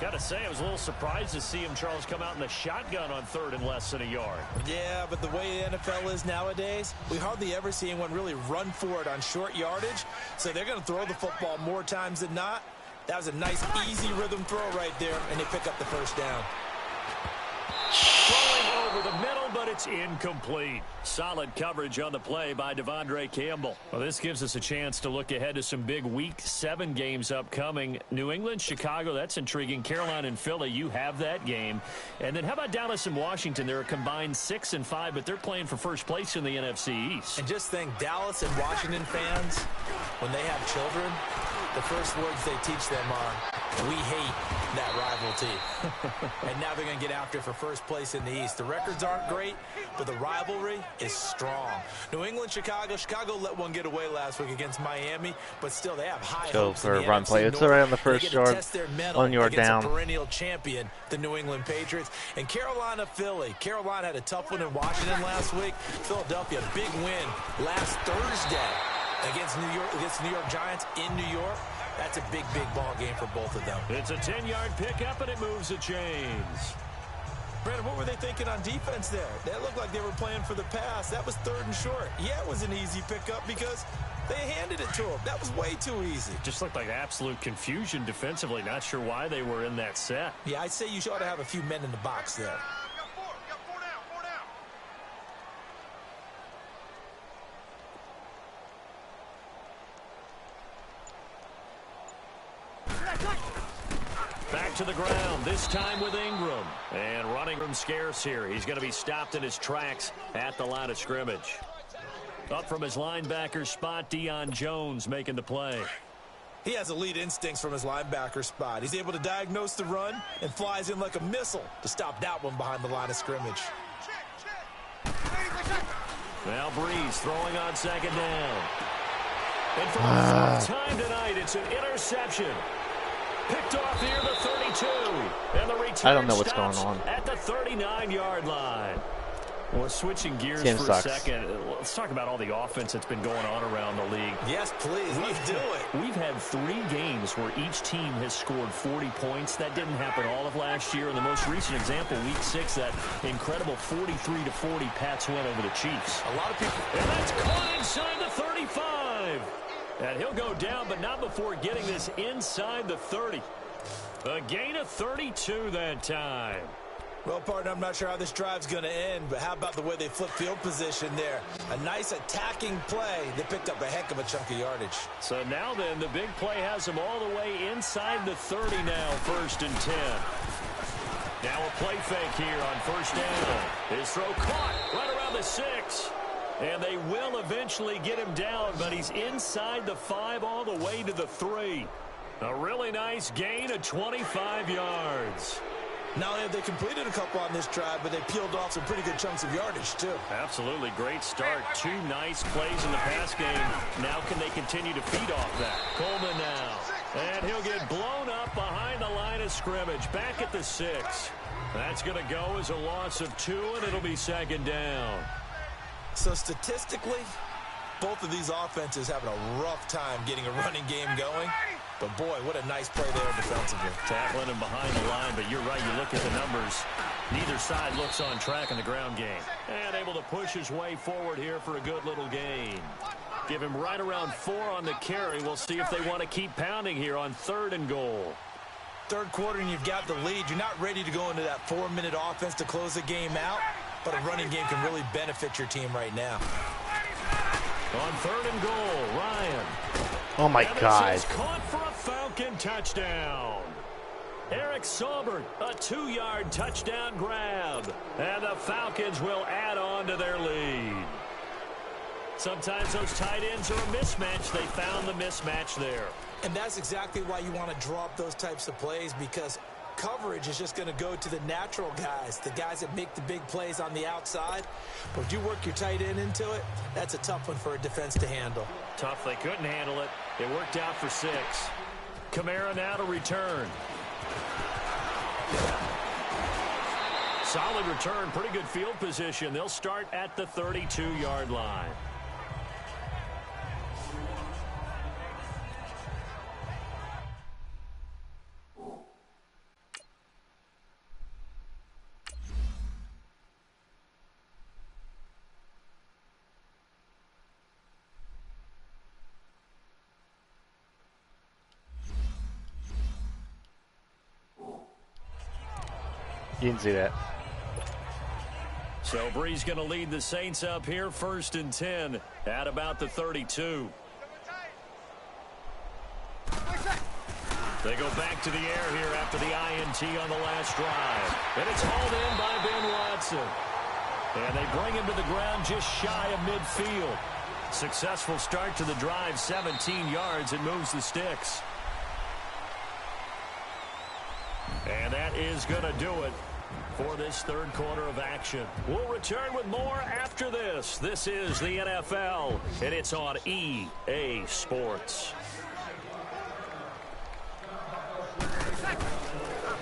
[SPEAKER 4] Got to say, I was a little surprised to see him, Charles, come out in the shotgun on third and less than a yard. Yeah,
[SPEAKER 5] but the way the NFL is nowadays, we hardly ever see anyone really run for it on short yardage. So they're going to throw the football more times than not. That was a nice, easy rhythm throw right there, and they pick up the first down. Throwing over the middle, but it's incomplete. Solid coverage on the play by Devondre Campbell. Well, this gives us a chance to look ahead to some big Week 7 games upcoming. New England, Chicago, that's intriguing. Carolina and Philly, you have that game. And then how about Dallas and Washington? They're a combined 6-5, but they're playing for first place in the NFC East. And just think, Dallas and Washington fans, when they have children, the first words they teach them are, we hate that rival team. And now they're going to get after it for first place in the East. The records aren't great, but the rivalry is strong. New England, Chicago. Chicago let one get away last week against Miami, but still they have high hopes
[SPEAKER 1] for
[SPEAKER 5] in
[SPEAKER 1] a
[SPEAKER 5] the
[SPEAKER 1] run
[SPEAKER 5] NFC
[SPEAKER 1] play. It's
[SPEAKER 5] North.
[SPEAKER 1] right on the first yard. On your down.
[SPEAKER 5] A perennial champion, the New England Patriots. And Carolina, Philly. Carolina had a tough one in Washington last week. Philadelphia, big win last Thursday against New York Giants in New York. That's a big, big ball game for both of them. It's a 10-yard pickup, and it moves the chains. Brandon, what were they thinking on defense there? That looked like they were playing for the pass. That was third and short. Yeah, it was an easy pickup because they handed it to him. That was way too easy. Just looked like absolute confusion defensively. Not sure why they were in that set. Yeah, I'd say you ought to have a few men in the box there. Back to the ground, this time with Ingram. And running room scarce here. He's going to be stopped in his tracks at the line of scrimmage. Up from his linebacker spot, Deion Jones making the play. He has elite instincts from his linebacker spot. He's able to diagnose the run and flies in like a missile to stop that one behind the line of scrimmage. Now Brees throwing on second down. And for the fourth time tonight, it's an interception. Picked off near the 32. And the return
[SPEAKER 1] I don't know what's going on.
[SPEAKER 5] At the 39-yard line. Well, switching gears
[SPEAKER 1] Game
[SPEAKER 5] for
[SPEAKER 1] sucks.
[SPEAKER 5] a second, let's talk about all the offense that's been going on around the league. Yes, please. Let's do it. We've had 3 games where each team has scored 40 points. That didn't happen all of last year. And the most recent example, Week 6, that incredible 43-40 Pats win over the Chiefs. A lot of people. And that's caught inside the 35. And he'll go down, but not before getting this inside the 30. A gain of 32 that time. Well, partner, I'm not sure how this drive's going to end, but how about the way they flip field position there? A nice attacking play. They picked up a heck of a chunk of yardage. So now then, the big play has them all the way inside the 30 now, 1st and 10. Now a play fake here on first down. His throw caught right around the 6. And they will eventually get him down, but he's inside the 5 all the way to the 3. A really nice gain of 25 yards. Not only have they completed a couple on this drive, but they peeled off some pretty good chunks of yardage, too. Absolutely. Great start. 2 nice plays in the pass game. Now can they continue to feed off that? Coleman now. And he'll get blown up behind the line of scrimmage. Back at the 6. That's going to go as a loss of 2, and it'll be second down. So statistically, both of these offenses having a rough time getting a running game going. But, boy, what a nice play there defensively. Tackling him behind the line, but you're right. You look at the numbers. Neither side looks on track in the ground game. And able to push his way forward here for a good little gain. Give him right around 4 on the carry. We'll see if they want to keep pounding here on 3rd and goal. Third quarter and you've got the lead. You're not ready to go into that 4-minute offense to close the game out. But a running game can really benefit your team right now. On 3rd and goal, Ryan.
[SPEAKER 1] Oh my God.
[SPEAKER 4] This is caught for a Falcon touchdown. Eric Saubert, a 2-yard touchdown grab. And the Falcons will add on to their lead. Sometimes those tight ends are a mismatch. They found the mismatch there.
[SPEAKER 5] And that's exactly why you want to draw up those types of plays, because coverage is just going to go to the natural guys, the guys that make the big plays on the outside. But if you work your tight end into it, that's a tough one for a defense to handle.
[SPEAKER 4] Tough. They couldn't handle it. It worked out for 6. Kamara now to return. Solid return. Pretty good field position. They'll start at the 32-yard line.
[SPEAKER 1] You can see that.
[SPEAKER 4] So Brees going to lead the Saints up here, 1st and 10 at about the 32. They go back to the air here after the INT on the last drive. And it's hauled in by Ben Watson. And they bring him to the ground just shy of midfield. Successful start to the drive, 17 yards. It moves the sticks. And that is going to do it for this 3rd quarter of action. We'll return with more after this. This is the NFL, and it's on EA Sports.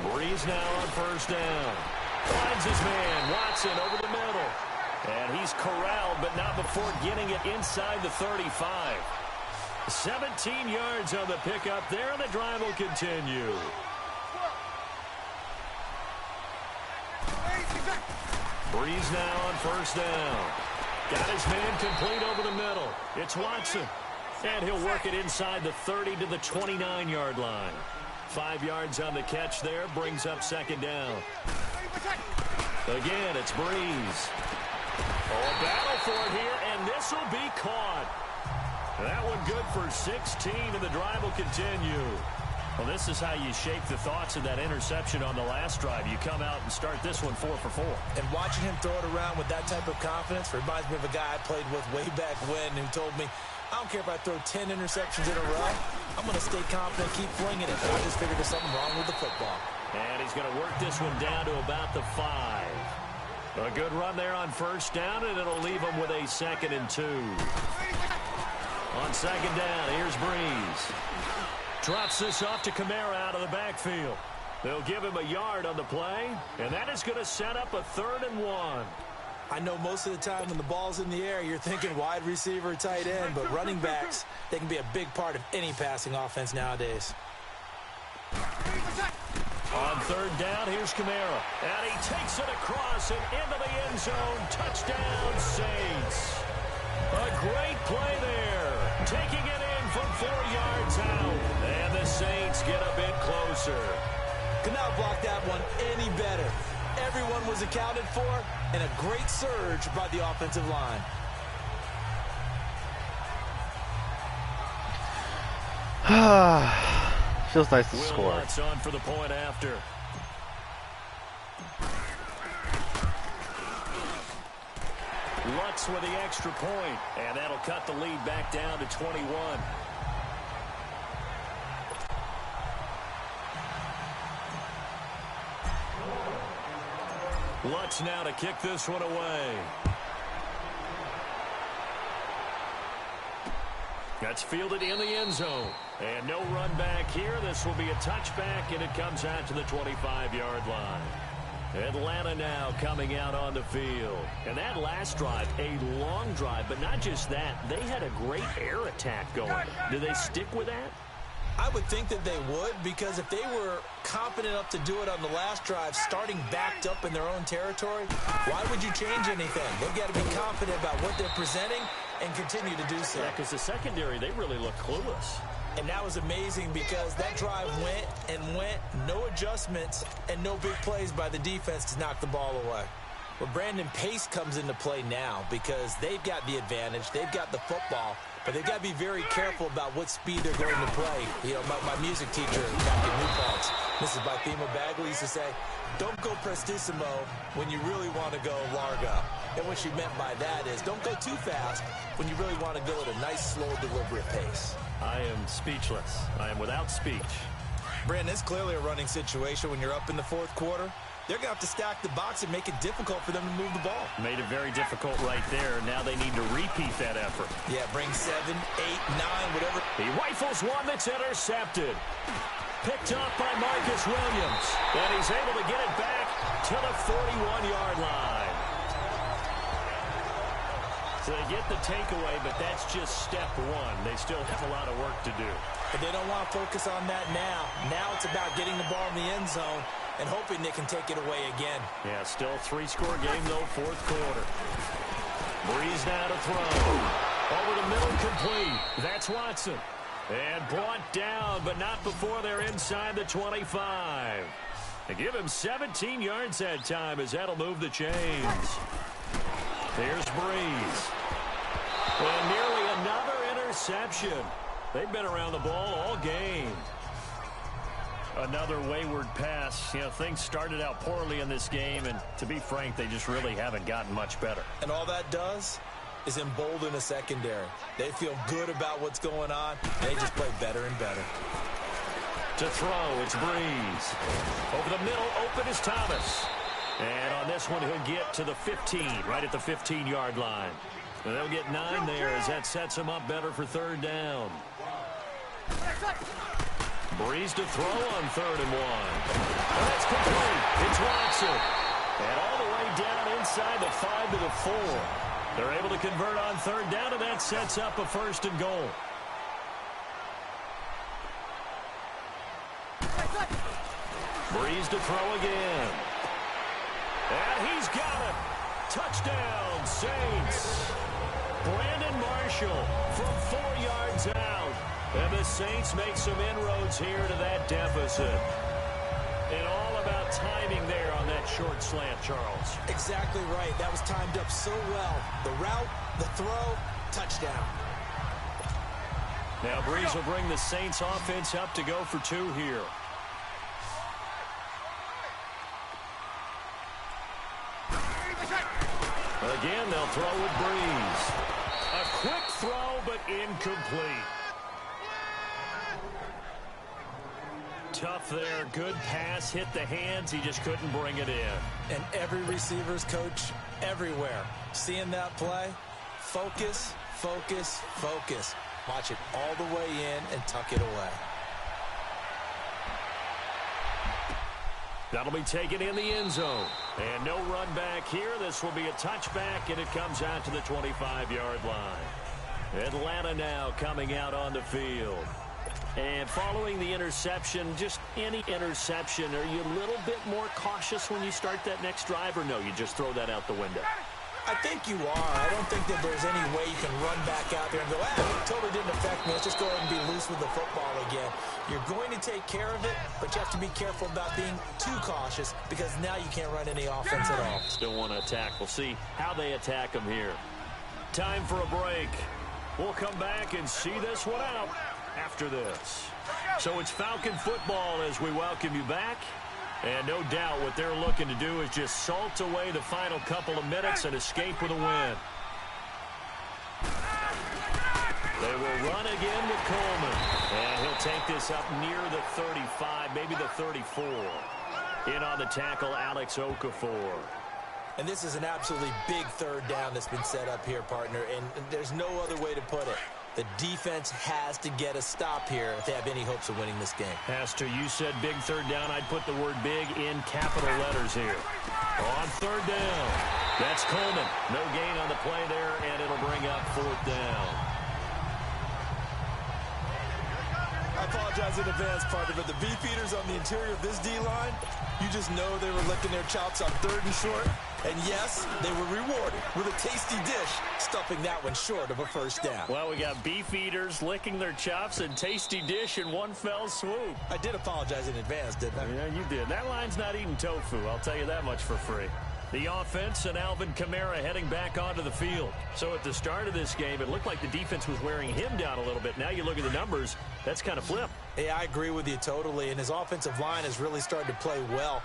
[SPEAKER 4] Brees now on 1st down. Finds his man, Watson, over the middle. And he's corralled, but not before getting it inside the 35. 17 yards on the pickup there, and the drive will continue. Brees now on 1st down. Got his man complete over the middle. It's Watson. And he'll work it inside the 30 to the 29-yard line. 5 yards on the catch there. Brings up 2nd down. Again, it's Brees. Oh, a battle for it here, and this will be caught. That one good for 16, and the drive will continue. Well, this is how you shape the thoughts of that interception on the last drive. You come out and start this one 4 for 4.
[SPEAKER 5] And watching him throw it around with that type of confidence reminds me of a guy I played with way back when who told me, I don't care if I throw 10 interceptions in a row. I'm going to stay confident, keep flinging it. I just figured there's something wrong with the football.
[SPEAKER 4] And he's going to work this one down to about the 5. A good run there on 1st down, and it'll leave him with a 2nd and 2. On 2nd down, here's Brees. Drops this off to Kamara out of the backfield. They'll give him a yard on the play, and that is going to set up a 3rd and 1.
[SPEAKER 5] I know most of the time when the ball's in the air, you're thinking wide receiver, tight end, but running backs, they can be a big part of any passing offense nowadays.
[SPEAKER 4] On 3rd down, here's Kamara. And he takes it across and into the end zone. Touchdown, Saints. A great play there. Taking it in from 4 yards out. And the Saints get a bit closer.
[SPEAKER 5] Could not block that one any better. Everyone was accounted for, and a great surge by the offensive line.
[SPEAKER 1] Feels nice to
[SPEAKER 4] Will
[SPEAKER 1] score.
[SPEAKER 4] Lutz on for the point after. Lutz with the extra point, and that'll cut the lead back down to 21. Lutz now to kick this one away. That's fielded in the end zone. And no run back here. This will be a touchback, and it comes out to the 25-yard line. Atlanta now coming out on the field. And that last drive, a long drive, but not just that. They had a great air attack going. Do they stick with that?
[SPEAKER 5] I would think that they would, because if they were confident enough to do it on the last drive, starting backed up in their own territory, why would you change anything? They've got to be confident about what they're presenting and continue to do so.
[SPEAKER 4] Yeah, because the secondary, they really look clueless.
[SPEAKER 5] And that was amazing because that drive went and went, no adjustments and no big plays by the defense to knock the ball away. Well, Brandon, pace comes into play now because they've got the advantage. They've got the football, but they've got to be very careful about what speed they're going to play. You know, my music teacher back in New Paltz, Mrs. Bythema Bagley, used to say, don't go prestissimo when you really want to go larga. And what she meant by that is don't go too fast when you really want to go at a nice, slow, deliberate pace.
[SPEAKER 4] I am speechless. I am without speech.
[SPEAKER 5] Brandon, it's clearly a running situation when you're up in the fourth quarter. They're going to have to stack the box and make it difficult for them to move the ball.
[SPEAKER 4] Made it very difficult right there. Now they need to repeat that effort.
[SPEAKER 5] Yeah, bring 7, 8, 9, whatever.
[SPEAKER 4] He rifles one that's intercepted. Picked up by Marcus Williams. And he's able to get it back to the 41-yard line. So they get the takeaway, but that's just step one. They still have a lot of work to do.
[SPEAKER 5] But they don't want to focus on that now. Now it's about getting the ball in the end zone and hoping they can take it away again.
[SPEAKER 4] Yeah, still three-score game, though, fourth quarter. Brees now to throw. Over the middle, complete. That's Watson. And brought down, but not before they're inside the 25. They give him 17 yards that time as that'll move the chains. Here's Brees. And nearly another interception. They've been around the ball all game. Another wayward pass. You know, things started out poorly in this game, and to be frank, they just really haven't gotten much better.
[SPEAKER 5] And all that does is embolden a secondary. They feel good about what's going on, and they just play better and better.
[SPEAKER 4] To throw, it's Brees. Over the middle, open is Thomas. And on this one, he'll get to the 15, right at the 15-yard line. And they'll get 9 there as that sets him up better for third down. Brees to throw on 3rd and 1. And that's complete. It's Watson. And all the way down inside the 5 to the 4. They're able to convert on 3rd down, and that sets up a 1st and goal. Brees to throw again. And he's got it. Touchdown, Saints. Brandon Marshall from 4 yards out. And the Saints make some inroads here to that deficit. And all about timing there on that short slant, Charles.
[SPEAKER 5] Exactly right. That was timed up so well. The route, the throw, touchdown.
[SPEAKER 4] Now Brees will bring the Saints offense up to go for 2 here. Again, they'll throw with Brees. A quick throw, but incomplete. Tough there. Good pass. Hit the hands. He just couldn't bring it in.
[SPEAKER 5] And every receiver's coach everywhere. Seeing that play, focus, focus, focus. Watch it all the way in and tuck it away.
[SPEAKER 4] That'll be taken in the end zone. And no run back here. This will be a touchback, and it comes out to the 25-yard line. Atlanta now coming out on the field. And following the interception, just any interception, are you a little bit more cautious when you start that next drive, or no, you just throw that out the window?
[SPEAKER 5] I think you are. I don't think that there's any way you can run back out there and go, it totally didn't affect me. Let's just go ahead and be loose with the football again. You're going to take care of it, but you have to be careful about being too cautious because now you can't run any offense at all.
[SPEAKER 4] Still want to attack. We'll see how they attack them here. Time for a break. We'll come back and see this one out after this. So it's Falcon football as we welcome you back. And no doubt what they're looking to do is just salt away the final couple of minutes and escape with a win. They will run again with Coleman. And he'll take this up near the 35, maybe the 34. In on the tackle, Alex Okafor.
[SPEAKER 5] And this is an absolutely big 3rd down that's been set up here, partner. And there's no other way to put it. The defense has to get a stop here if they have any hopes of winning this game.
[SPEAKER 4] Has to. You said big 3rd down. I'd put the word big in capital letters here. On 3rd down. That's Coleman. No gain on the play there, and it'll bring up 4th down.
[SPEAKER 5] I apologize in advance, partner, but the beefeaters on the interior of this D-line, you just know they were licking their chops on 3rd and short. And yes, they were rewarded with a tasty dish, stuffing that one short of a 1st down.
[SPEAKER 4] Well, we got beef eaters licking their chops and tasty dish in one fell swoop.
[SPEAKER 5] I did apologize in advance, didn't I?
[SPEAKER 4] Yeah, you did. That line's not eating tofu, I'll tell you that much for free. The offense and Alvin Kamara heading back onto the field. So at the start of this game, it looked like the defense was wearing him down a little bit. Now you look at the numbers, that's kind of flipped.
[SPEAKER 5] Yeah, I agree with you totally. And his offensive line has really started to play well.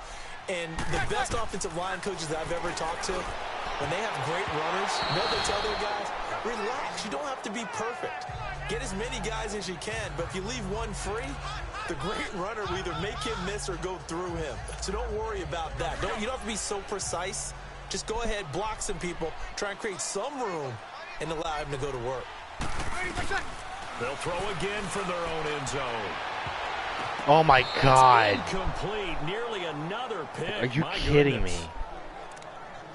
[SPEAKER 5] And the best offensive line coaches that I've ever talked to, when they have great runners, you know what they tell their guys? Relax, you don't have to be perfect. Get as many guys as you can, but if you leave one free, the great runner will either make him miss or go through him. So don't worry about that. You don't have to be so precise. Just go ahead, block some people, try and create some room, and allow him to go to work.
[SPEAKER 4] They'll throw again from their own end zone.
[SPEAKER 1] Oh my God!
[SPEAKER 4] Incomplete, nearly another pick.
[SPEAKER 1] Are you kidding me?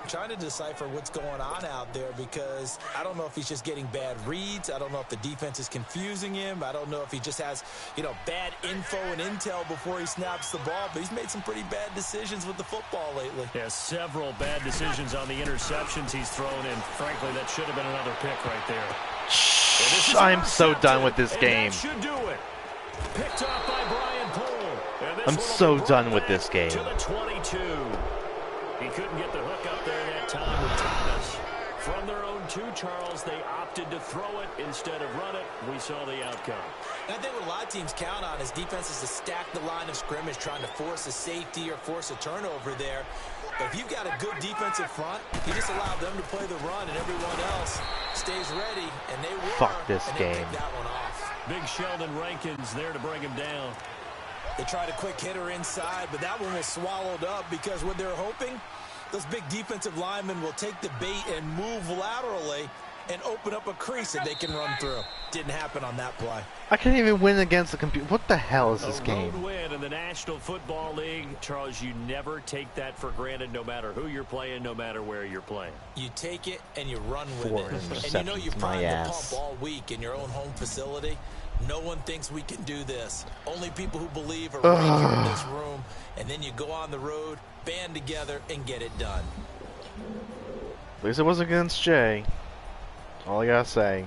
[SPEAKER 5] I'm trying to decipher what's going on out there because I don't know if he's just getting bad reads. I don't know if the defense is confusing him. I don't know if he just has, bad info and intel before he snaps the ball. But he's made some pretty bad decisions with the football lately.
[SPEAKER 4] Yeah, several bad decisions on the interceptions he's thrown, and frankly, that should have been another pick right there.
[SPEAKER 1] I'm so done with this game.
[SPEAKER 4] That should do it. Picked up by Brian Poole.
[SPEAKER 1] I'm so done with this game.
[SPEAKER 4] To the 22. He couldn't get the hook up there that time with Thomas. From their own 2, Charles, they opted to throw it instead of run it. We saw the outcome.
[SPEAKER 5] And I think what a lot of teams count on is defenses to stack the line of scrimmage, trying to force a safety or force a turnover there. But if you've got a good defensive front, you just allow them to play the run, and everyone else stays ready, and they were.
[SPEAKER 1] Fuck this game.
[SPEAKER 5] Pick that one off.
[SPEAKER 4] Big Sheldon Rankins there to bring him down.
[SPEAKER 5] They tried a quick hitter inside, but that one was swallowed up because what they're hoping, those big defensive linemen will take the bait and move laterally and open up a crease that they can run through. Didn't happen on that play.
[SPEAKER 1] I can't even win against the computer. What the hell is this game?
[SPEAKER 4] A road win in the National Football League. Charles, you never take that for granted, no matter who you're playing, no matter where you're playing.
[SPEAKER 5] You take it and you run with
[SPEAKER 1] 4
[SPEAKER 5] it. And you
[SPEAKER 1] my
[SPEAKER 5] primed the
[SPEAKER 1] ass.
[SPEAKER 5] pump all week in your own home facility. No one thinks we can do this. Only people who believe are right here in this room. And then you go on the road, band together, and get it done.
[SPEAKER 1] At least it wasn't against Jay. All I gotta say.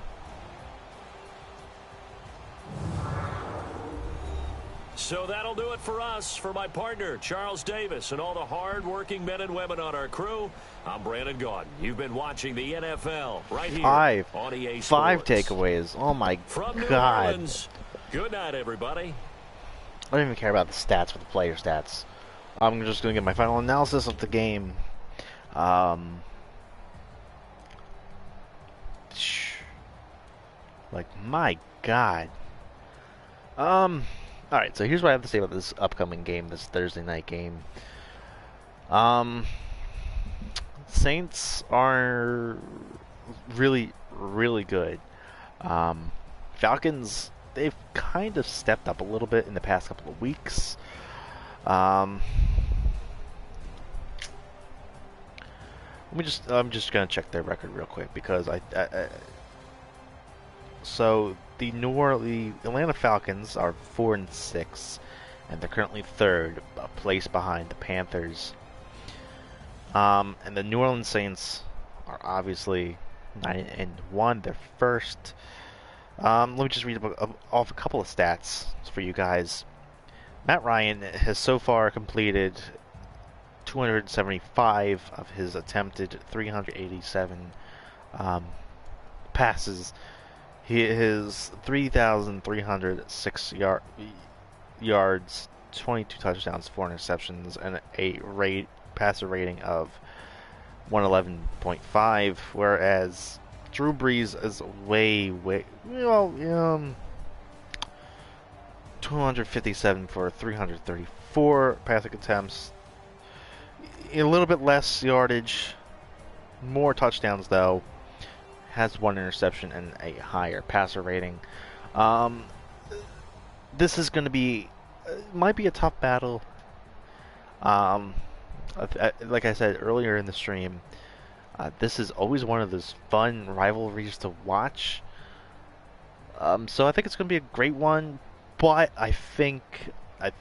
[SPEAKER 4] So that'll do it for us. For my partner, Charles Davis, and all the hard-working men and women on our crew, I'm Brandon Gaudin. You've been watching the NFL right here on EA Sports.
[SPEAKER 1] 5 takeaways. Oh my
[SPEAKER 4] From New
[SPEAKER 1] God.
[SPEAKER 4] Orleans, good night, everybody.
[SPEAKER 1] I don't even care about the stats with the player stats. I'm just going to get my final analysis of the game. Like, my God. Alright, so here's what I have to say about this upcoming game, this Thursday night game. Saints are really, really good. Falcons, they've kind of stepped up a little bit in the past couple of weeks. I'm just gonna check their record real quick because so the Atlanta Falcons are 4-6, and they're currently 3rd, a place behind the Panthers. And the New Orleans Saints are obviously 9-1. They're first. Let me just read off a couple of stats for you guys. Matt Ryan has so far completed 275 of his attempted 387 passes. His 3,306 yards, 22 touchdowns, 4 interceptions, and a passer rating of 111.5, whereas Drew Brees is way 257 for 334 passing attempts. A little bit less yardage, more touchdowns though. Has 1 interception and a higher passer rating. This is going to be, might be a tough battle. Like I said earlier in the stream, this is always one of those fun rivalries to watch. So I think it's going to be a great one, but I think I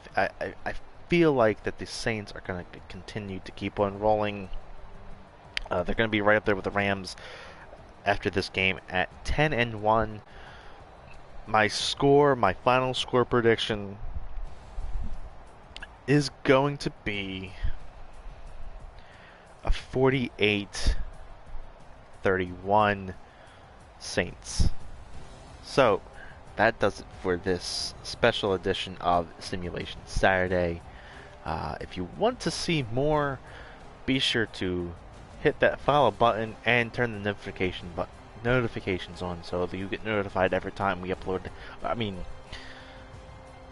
[SPEAKER 1] feel like that the Saints are going to continue to keep on rolling. They're going to be right up there with the Rams after this game at 10-1. My final score prediction is going to be a 48-31 Saints. So that does it for this special edition of Simulation Saturday. If you want to see more, be sure to hit that follow button and turn the notifications on so that you get notified every time we upload.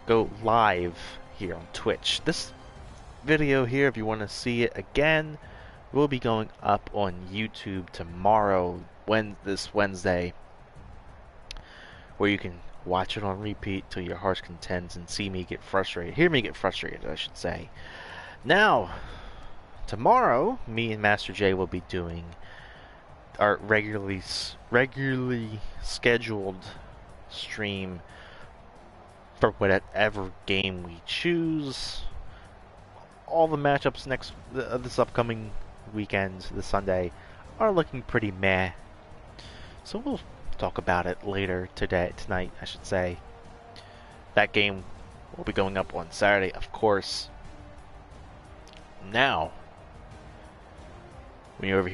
[SPEAKER 1] Go live here on Twitch. This video here, if you want to see it again, will be going up on YouTube tomorrow, this Wednesday, where you can watch it on repeat till your heart's content and hear me get frustrated, I should say. Now, tomorrow, me and Master J will be doing our regularly scheduled stream for whatever game we choose. All the matchups this upcoming weekend, this Sunday, are looking pretty meh. So we'll talk about it later tonight, I should say. That game will be going up on Saturday, of course. Now, when you're over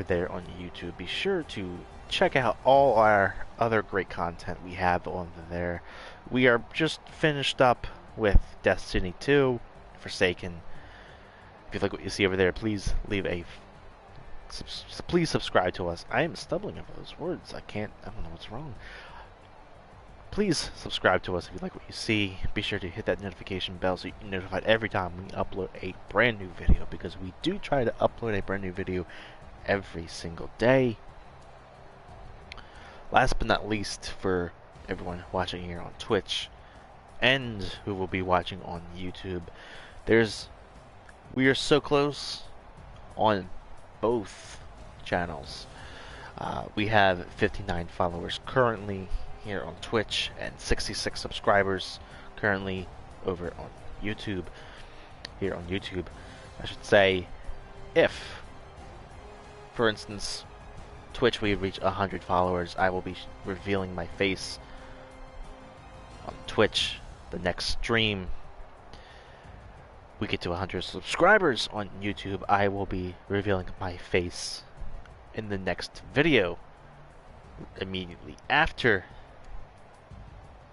[SPEAKER 1] there on YouTube, be sure to check out all our other great content we have on there. We are just finished up with Destiny 2, Forsaken. If you like what you see over there, please please subscribe to us. I am stumbling over those words. I don't know what's wrong. Please subscribe to us if you like what you see. Be sure to hit that notification bell so you get notified every time we upload a brand new video, because we do try to upload a brand new video every single day. Last but not least, for everyone watching here on Twitch and who will be watching on YouTube, we are so close on both channels. We have 59 followers currently here on Twitch and 66 subscribers currently over on YouTube. Here on YouTube, I should say, if, for instance, Twitch we reach 100 followers, I will be revealing my face on Twitch the next stream. We get to 100 subscribers on YouTube, I will be revealing my face in the next video immediately after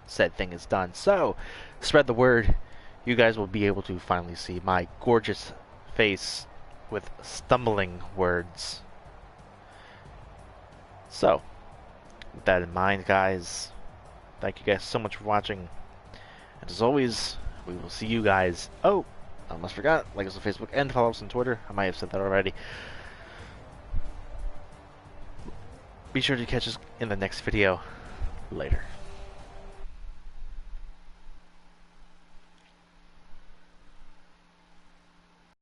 [SPEAKER 1] said thing is done. So spread the word. You guys will be able to finally see my gorgeous face with stumbling words. So with that in mind, guys, thank you guys so much for watching, and as always, we will see you guys. Oh, I almost forgot, like us on Facebook and follow us on Twitter. I might have said that already. Be sure to catch us in the next video. Later.